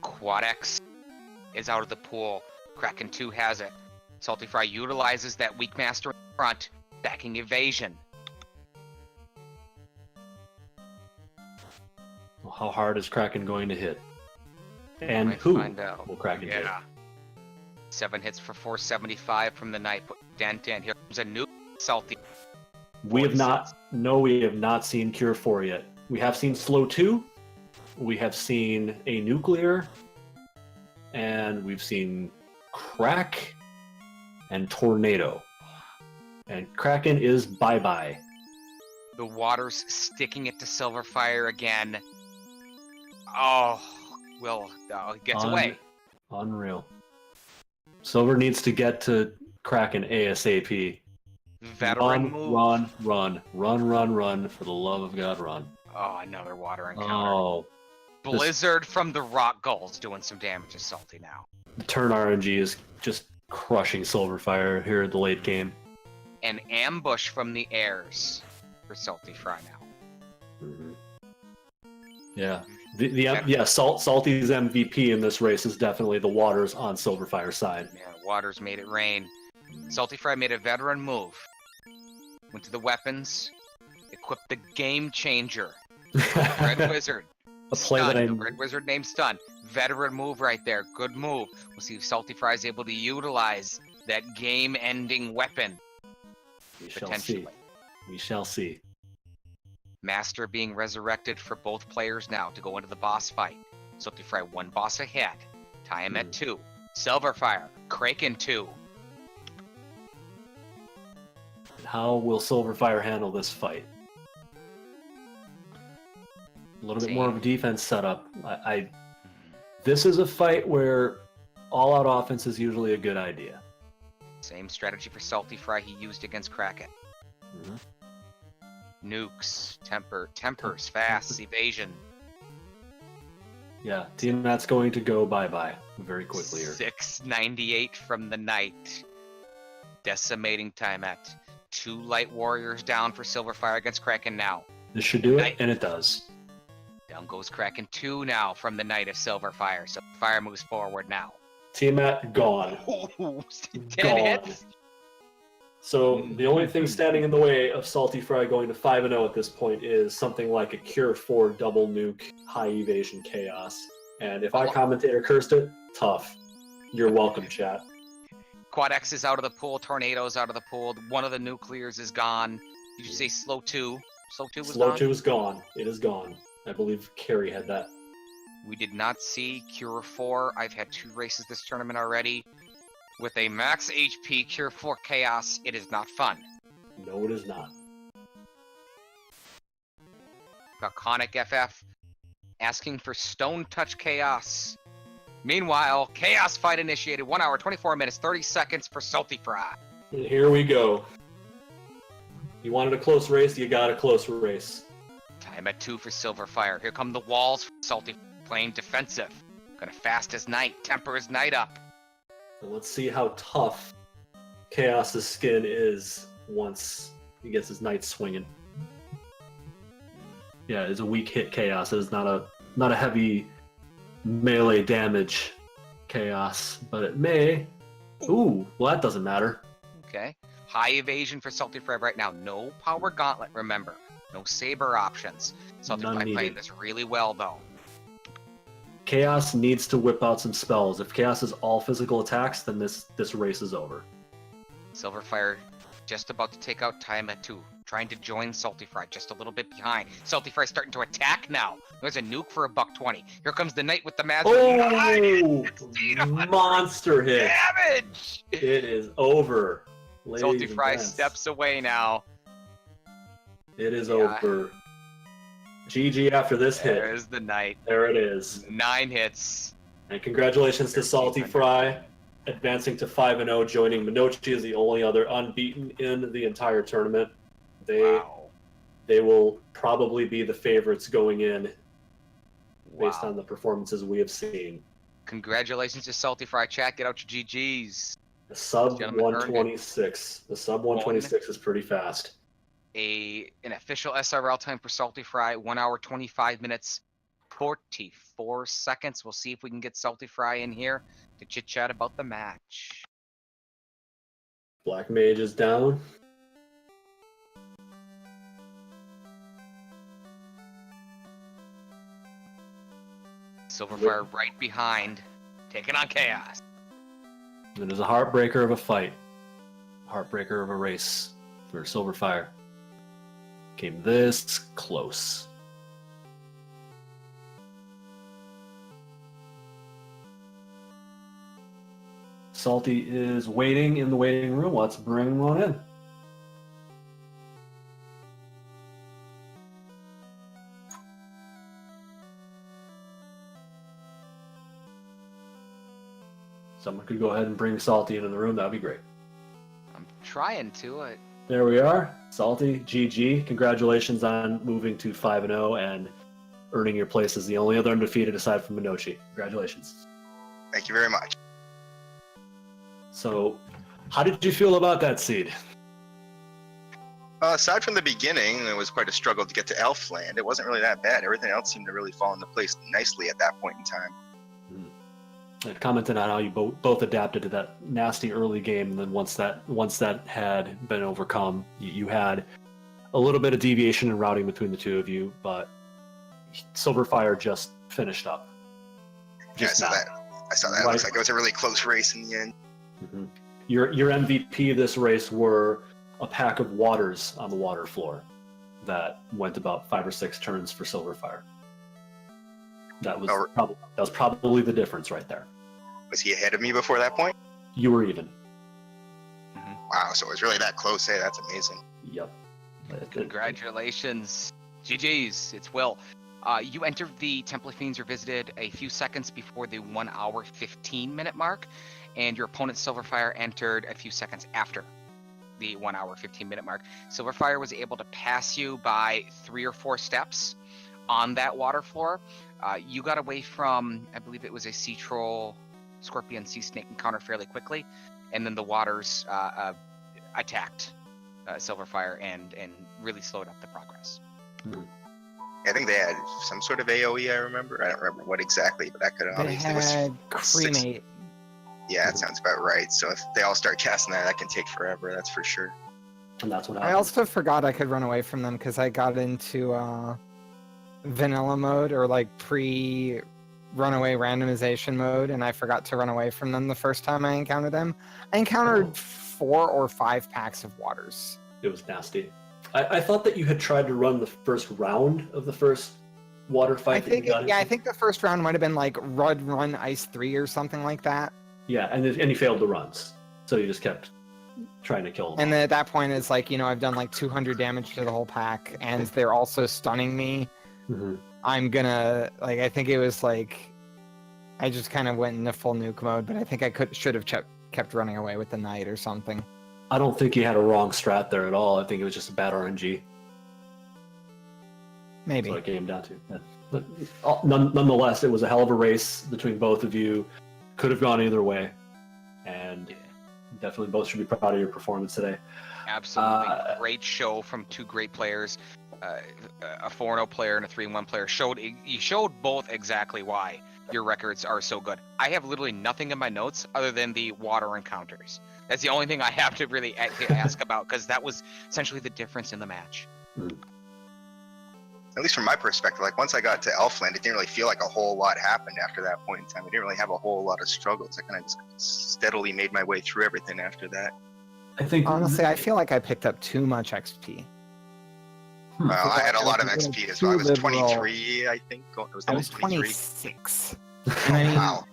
Quadex is out of the pool. Kraken 2 has it. Saltyphry utilizes that weak master in front, backing evasion. Well, how hard is Kraken going to hit? And Might who find out. will Kraken hit? 7 hits for 475 from the night. Put dent in. Here comes a new Salty. We have not seen Cure 4 yet. We have seen Slow 2. We have seen a nuclear. And we've seen Crack and Tornado. And Kraken is bye-bye. The water's sticking it to Sylverfyre again. Oh, it gets away. Unreal. Silver needs to get to Kraken ASAP. Veteran move. Run, for the love of God, run. Oh, another water encounter. Oh. Blizzard from the rock gulls doing some damage to Salty now. The turn RNG is just crushing Sylverfyre here at the late game. An ambush from the airs for Saltyphry now. Mm-hmm. Yeah. Salty's MVP in this race is definitely the waters on Sylverfire's side. Yeah, waters made it rain. Saltyphry made a veteran move. Went to the weapons. Equipped the game changer. Red Wizard. A play Stun. that The Red Wizard named Stun. Veteran move right there. Good move. We'll see if Saltyphry is able to utilize that game-ending weapon. We shall see. Master being resurrected for both players now to go into the boss fight. Saltyphry 1 boss ahead. Tie him at 2. Sylverfyre. Kraken 2. How will Sylverfyre handle this fight? A little bit more of a defense setup. This is a fight where all-out offense is usually a good idea. Same strategy for Saltyphry he used against Kraken. Nukes, tempers, fast, evasion. Yeah, Team Matt's going to go bye-bye very quickly here. 698 from the night. Decimating time at 2 light warriors down for Sylverfyre against Kraken now. This should do it, and it does. Down goes Kraken 2 now from the night of Sylverfyre. Sylverfyre moves forward now. Team Matt gone. 10 hits. So the only thing standing in the way of Saltyphry going to 5-0 at this point is something like a Cure 4 double nuke high evasion chaos. And if our commentator cursed it, tough. You're welcome, chat. Quadex is out of the pool. Tornado's out of the pool. One of the nuclears is gone. Did you say Slow 2? Slow 2 was gone? Slow 2 is gone. It is gone. I believe Carrie had that. We did not see Cure 4. I've had 2 races this tournament already. With a max HP Cure 4 Chaos, it is not fun. No, it is not. Got Conic FF asking for Stone Touch Chaos. Meanwhile, Chaos Fight initiated. 1 hour, 24 minutes, 30 seconds for saltyphry. And here we go. You wanted a close race, you got a close race. Time at 2 for sylverfyre. Here come the walls for salty, playing defensive. Gonna fast his knight, temper his knight up. And let's see how tough Chaos's skin is once he gets his knight swinging. Yeah, it's a weak hit Chaos. It is not a heavy melee damage Chaos, but it may. Ooh, well that doesn't matter. Okay. High evasion for saltyphry right now. No power gauntlet, remember. No saber options. Saltyphry playing this really well though. Chaos needs to whip out some spells. If Chaos is all physical attacks, then this race is over. Sylverfyre just about to take out time at 2. Trying to join saltyphry, just a little bit behind. Saltyphry starting to attack now. There's a nuke for a $120. Here comes the knight with the magic. Oh, monster hit. Damage! It is over. Saltyphry steps away now. It is over. GG after this hit. There's the knight. There it is. 9 hits. And congratulations to saltyphry, advancing to 5-0, joining Minochi as the only other unbeaten in the entire tournament. They will probably be the favorites going in based on the performances we have seen. Congratulations to saltyphry, chat. Get out your GGs. The sub 126. The sub 126 is pretty fast. An official SRL time for saltyphry, 1 hour 25 minutes 44 seconds. We'll see if we can get saltyphry in here to chit chat about the match. Black Mage is down. Sylverfyre right behind, taking on Chaos. It is a heartbreaker of a fight. Heartbreaker of a race for Sylverfyre. Came this close. Salty is waiting in the waiting room. Let's bring him on in. Someone could go ahead and bring Salty into the room. That'd be great. I'm trying to. There we are. Salty, GG. Congratulations on moving to 5-0 and earning your place as the only other undefeated aside from Minochi. Congratulations. Thank you very much. So, how did you feel about that seed? Aside from the beginning, it was quite a struggle to get to Elfland. It wasn't really that bad. Everything else seemed to really fall into place nicely at that point in time. I commented on how you both adapted to that nasty early game, and then once that had been overcome, you had a little bit of deviation in routing between the two of you, but Sylverfyre just finished up. I saw that. Right. It looks like it was a really close race in the end. Mm-hmm. Your MVP this race were a pack of waters on the water floor that went about 5 or 6 turns for Sylverfyre. That was probably the difference right there. Was he ahead of me before that point? You were even. Mm-hmm. Wow, so it was really that close. Hey, that's amazing. Yep. Congratulations. GG's. It's Will. You entered the Temple of Fiends Revisited a few seconds before the 1 hour 15 minute mark, and your opponent Sylverfyre entered a few seconds after the 1 hour 15 minute mark. Sylverfyre was able to pass you by 3 or 4 steps on that water floor. You got away from, I believe it was a sea troll, scorpion, sea snake encounter fairly quickly, and then the waters attacked Sylverfyre and really slowed up the progress. Mm-hmm. I think they had some sort of AoE, I remember. I don't remember what exactly, but that could have obviously had cremate. Yeah, that sounds about right. So if they all start casting that can take forever, that's for sure. And that's what happened. I also forgot I could run away from them because I got into vanilla mode or like pre-runaway randomization mode, and I forgot to run away from them the first time I encountered them. I encountered 4 or 5 packs of waters. It was nasty. I thought that you had tried to run the first round of the first water fight. I think the first round might have been like Run Ice 3 or something like that. Yeah, and you failed the runs, so you just kept trying to kill them. And then at that point, it's like, I've done like 200 damage to the whole pack, and they're also stunning me. Mm-hmm. I'm gonna, I think it was like I just kind of went into full nuke mode, but I think I should have kept running away with the knight or something. I don't think you had a wrong strat there at all. I think it was just a bad RNG. Maybe. That's what it came down to. Yeah. But nonetheless, it was a hell of a race between both of you. Could have gone either way. And definitely both should be proud of your performance today. Absolutely. Great show from two great players. A 4-0 player and a 3-1 player. You showed both exactly why your records are so good. I have literally nothing in my notes other than the water encounters. That's the only thing I have to really ask about, because that was essentially the difference in the match. At least from my perspective, like once I got to Elfland, it didn't really feel like a whole lot happened after that point in time. I didn't really have a whole lot of struggles. I kind of just steadily made my way through everything after that. I think Honestly, I feel like I picked up too much XP. Well, I had a lot of I was XP as too well. I was liberal. 23, I think. It was I was almost 23. 26. And I mean, Wow.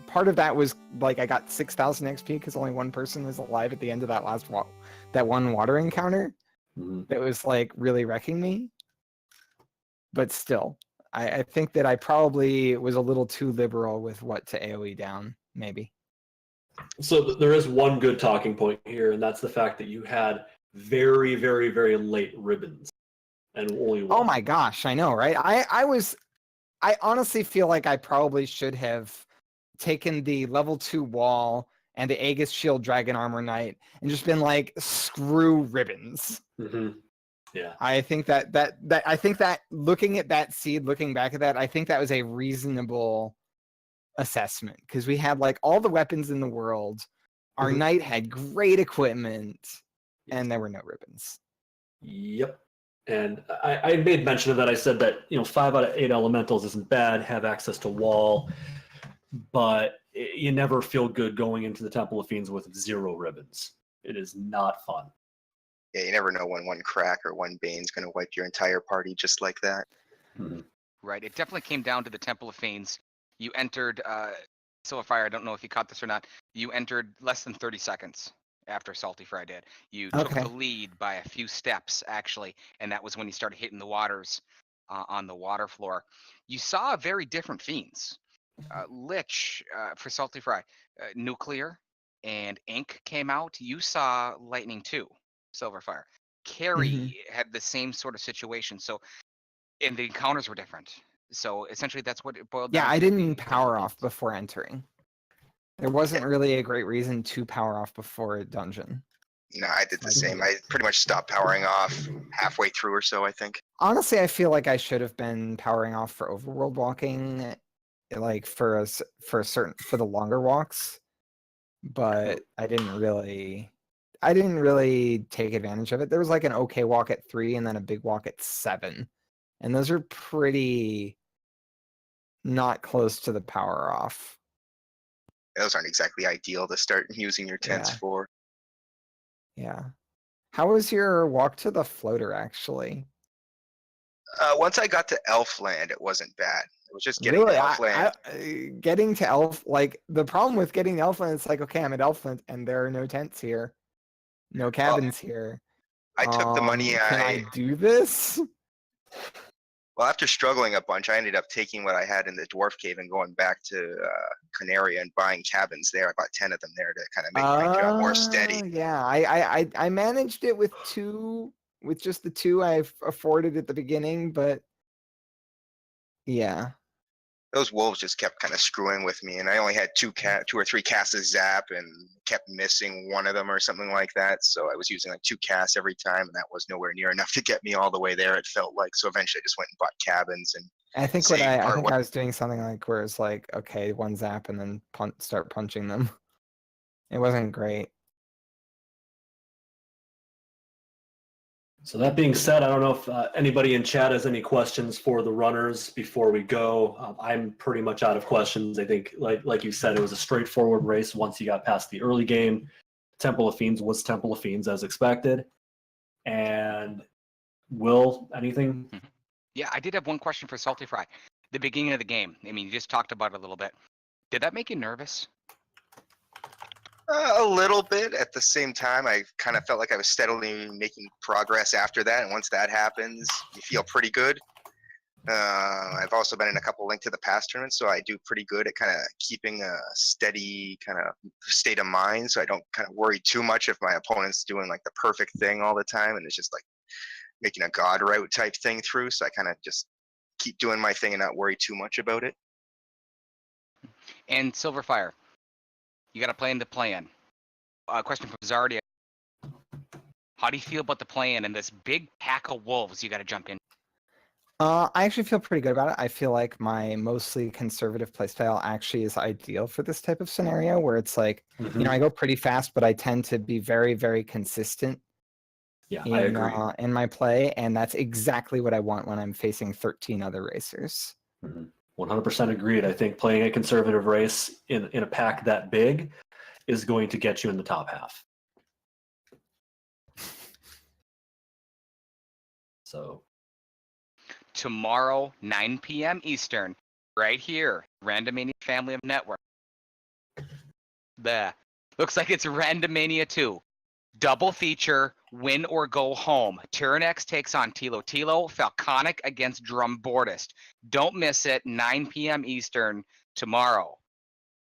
part of that was like I got 6,000 XP because only one person was alive at the end of that that one water encounter. That was like really wrecking me. But still, I think that I probably was a little too liberal with what to AoE down, maybe. So there is one good talking point here, and that's the fact that you had very, very, very late ribbons, and only one. Oh my gosh, I know, right? I honestly feel like I probably should have taken the level 2 wall and the Aegis Shield Dragon Armor Knight and just been like, screw ribbons. Yeah. I think that looking at that seed, looking back at that, I think that was a reasonable assessment, because we had like all the weapons in the world. Our knight had great equipment, and there were no ribbons. Yep. And I made mention of that. I said that 5 out of 8 elementals isn't bad. Have access to wall, but you never feel good going into the Temple of Fiends with 0 ribbons. It is not fun. Yeah, you never know when one crack or one bane's going to wipe your entire party just like that. Right. It definitely came down to the Temple of Fiends. You entered sylverfyre. I don't know if you caught this or not. You entered less than 30 seconds after saltyphry did. You took the lead by a few steps, actually, and that was when you started hitting the waters on the water floor. You saw very different fiends. Lich for saltyphry, nuclear and ink came out. You saw lightning too, sylverfyre. Carrie had the same sort of situation. So, and the encounters were different. So essentially, that's what it boiled down to. Yeah, I didn't power off before entering. There wasn't really a great reason to power off before a dungeon. No, I did the same. I pretty much stopped powering off halfway through or so, I think. Honestly, I feel like I should have been powering off for overworld walking, like for the longer walks, but I didn't really take advantage of it. There was like an okay walk at 3 and then a big walk at 7, and those are pretty not close to the power off. Those aren't exactly ideal to start using your tents for. Yeah. How was your walk to the floater, actually? Once I got to Elfland, it wasn't bad. It was just getting Really, to Elfland. Getting to the problem with getting to Elfland, it's like, okay, I'm at Elfland, and there are no tents here. No cabins here. I took the money Can I do this? Well, after struggling a bunch, I ended up taking what I had in the Dwarf Cave and going back to Canaria and buying cabins there. I bought 10 of them there to kind of make my job more steady. Yeah, I managed it with just the 2 I've afforded at the beginning, but yeah. Those wolves just kept kind of screwing with me, and I only had 2 or 3 casts of zap and kept missing one of them or something like that. So I was using like 2 casts every time, and that was nowhere near enough to get me all the way there, it felt like. So eventually I just went and bought cabins. And I think I was doing something like where it's like, okay, 1 zap and then start punching them. It wasn't great. So that being said, I don't know if anybody in chat has any questions for the runners before we go. I'm pretty much out of questions. I think, like you said, it was a straightforward race once you got past the early game. Temple of Fiends was Temple of Fiends as expected. And Will, anything? Yeah, I did have one question for saltyphry. The beginning of the game, I mean, you just talked about it a little bit. Did that make you nervous? A little bit. At the same time, I kind of felt like I was steadily making progress after that. And once that happens, you feel pretty good. I've also been in a couple Link to the Past tournaments, so I do pretty good at kind of keeping a steady kind of state of mind, so I don't kind of worry too much if my opponent's doing like the perfect thing all the time, and it's just like making a god route type thing through. So I kind of just keep doing my thing and not worry too much about it. And Silverfyre, you got to play in the play-in. Question from Zardia. How do you feel about the play-in and this big pack of wolves you got to jump in? I actually feel pretty good about it. I feel like my mostly conservative playstyle actually is ideal for this type of scenario where it's like, you know, I go pretty fast, but I tend to be very, very consistent I agree. in my play. And that's exactly what I want when I'm facing 13 other racers. 100% agreed. I think playing a conservative race in a pack that big is going to get you in the top half. So Tomorrow, 9 p.m. Eastern, right here, Randomania Family of Network. Looks like it's Randomania 2. Double feature, win or go home. Tyrannex takes on Tilo Tilo, Falconic against Drumbordist. Don't miss it, 9 p.m. Eastern tomorrow.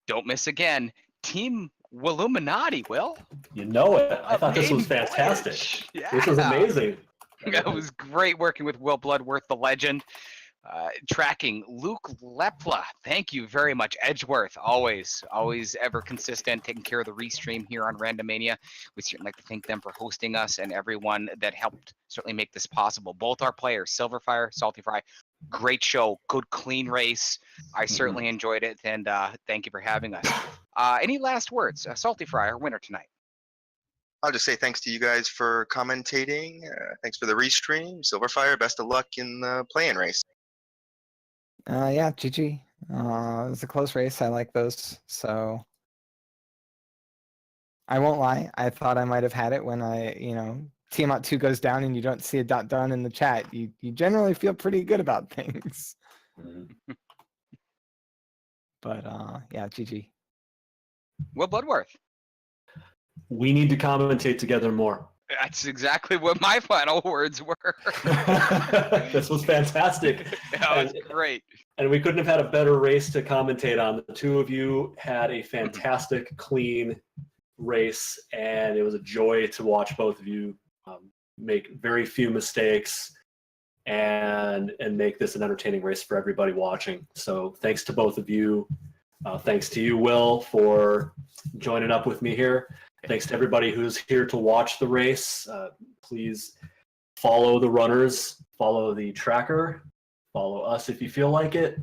Don't miss again, Team Willuminati, Will. you know it. I thought this was fantastic. Yeah. This was amazing. It was great working with Will Bloodworth, the legend. Tracking Luke Lepla. Thank you very much. Edgeworth, always ever consistent, taking care of the restream here on Randomania. We certainly like to thank them for hosting us and everyone that helped certainly make this possible. Both our players, Sylverfyre, saltyphry, great show, good clean race. I certainly enjoyed it, and thank you for having us. Any last words? Saltyphry, our winner tonight. I'll just say thanks to you guys for commentating. Thanks for the restream. Sylverfyre, best of luck in the play-in race. Yeah, GG. It was a close race. I like those. So I won't lie. I thought I might have had it when Tiamat 2 goes down and you don't see a done in the chat. You generally feel pretty good about things. But yeah, GG. Will Bloodworth. We need to commentate together more. That's exactly what my final words were. This was fantastic. That was great. And we couldn't have had a better race to commentate on. The two of you had a fantastic, clean race, and it was a joy to watch both of you make very few mistakes and make this an entertaining race for everybody watching. So thanks to both of you. Thanks to you, Will, for joining up with me here. Thanks to everybody who's here to watch the race. Please follow the runners, follow the tracker, follow us if you feel like it,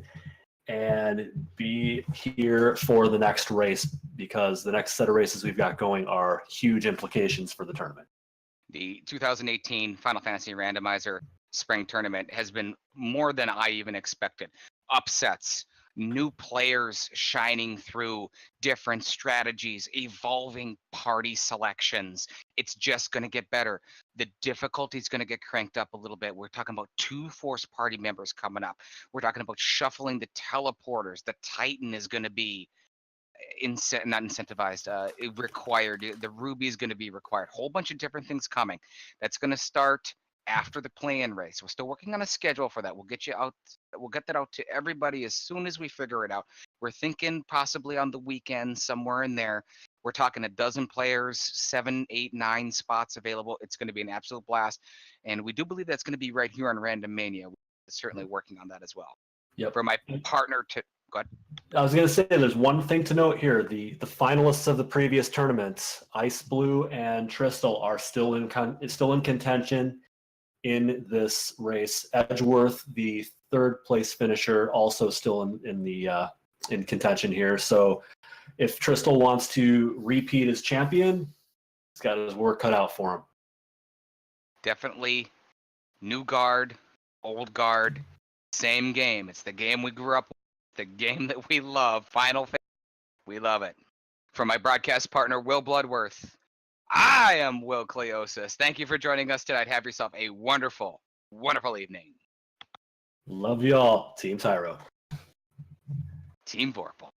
and be here for the next race because the next set of races we've got going are huge implications for the tournament. The 2018 Final Fantasy Randomizer Spring Tournament has been more than I even expected. Upsets, new players shining through, different strategies, evolving party selections. It's just going to get better. The difficulty is going to get cranked up a little bit. We're talking about 2 Force party members coming up. We're talking about shuffling the teleporters. The Titan is going to be not incentivized, required. The Ruby is going to be required. Whole bunch of different things coming. That's going to start after the play-in race. We're still working on a schedule for that. We'll get you out. We'll get that out to everybody as soon as we figure it out. We're thinking possibly on the weekend, somewhere in there. We're talking a dozen players, 7, 8, 9 spots available. It's going to be an absolute blast. And we do believe that's going to be right here on Randomania. We're certainly working on that as well. Yep. For my partner to go ahead. I was going to say there's one thing to note here. The finalists of the previous tournaments, Ice Blue and Tristal, are still in contention in this race. Edgeworth, the 3rd place finisher, also still in contention here. So if Tristal wants to repeat as champion, he's got his work cut out for him. Definitely new guard, old guard, same game. It's the game we grew up with, the game that we love. Final Fantasy, we love it. For my broadcast partner, Will Bloodworth, I am Will Cleosis. Thank you for joining us tonight. Have yourself a wonderful, wonderful evening. Love y'all. Team Tyro. Team Vorpal.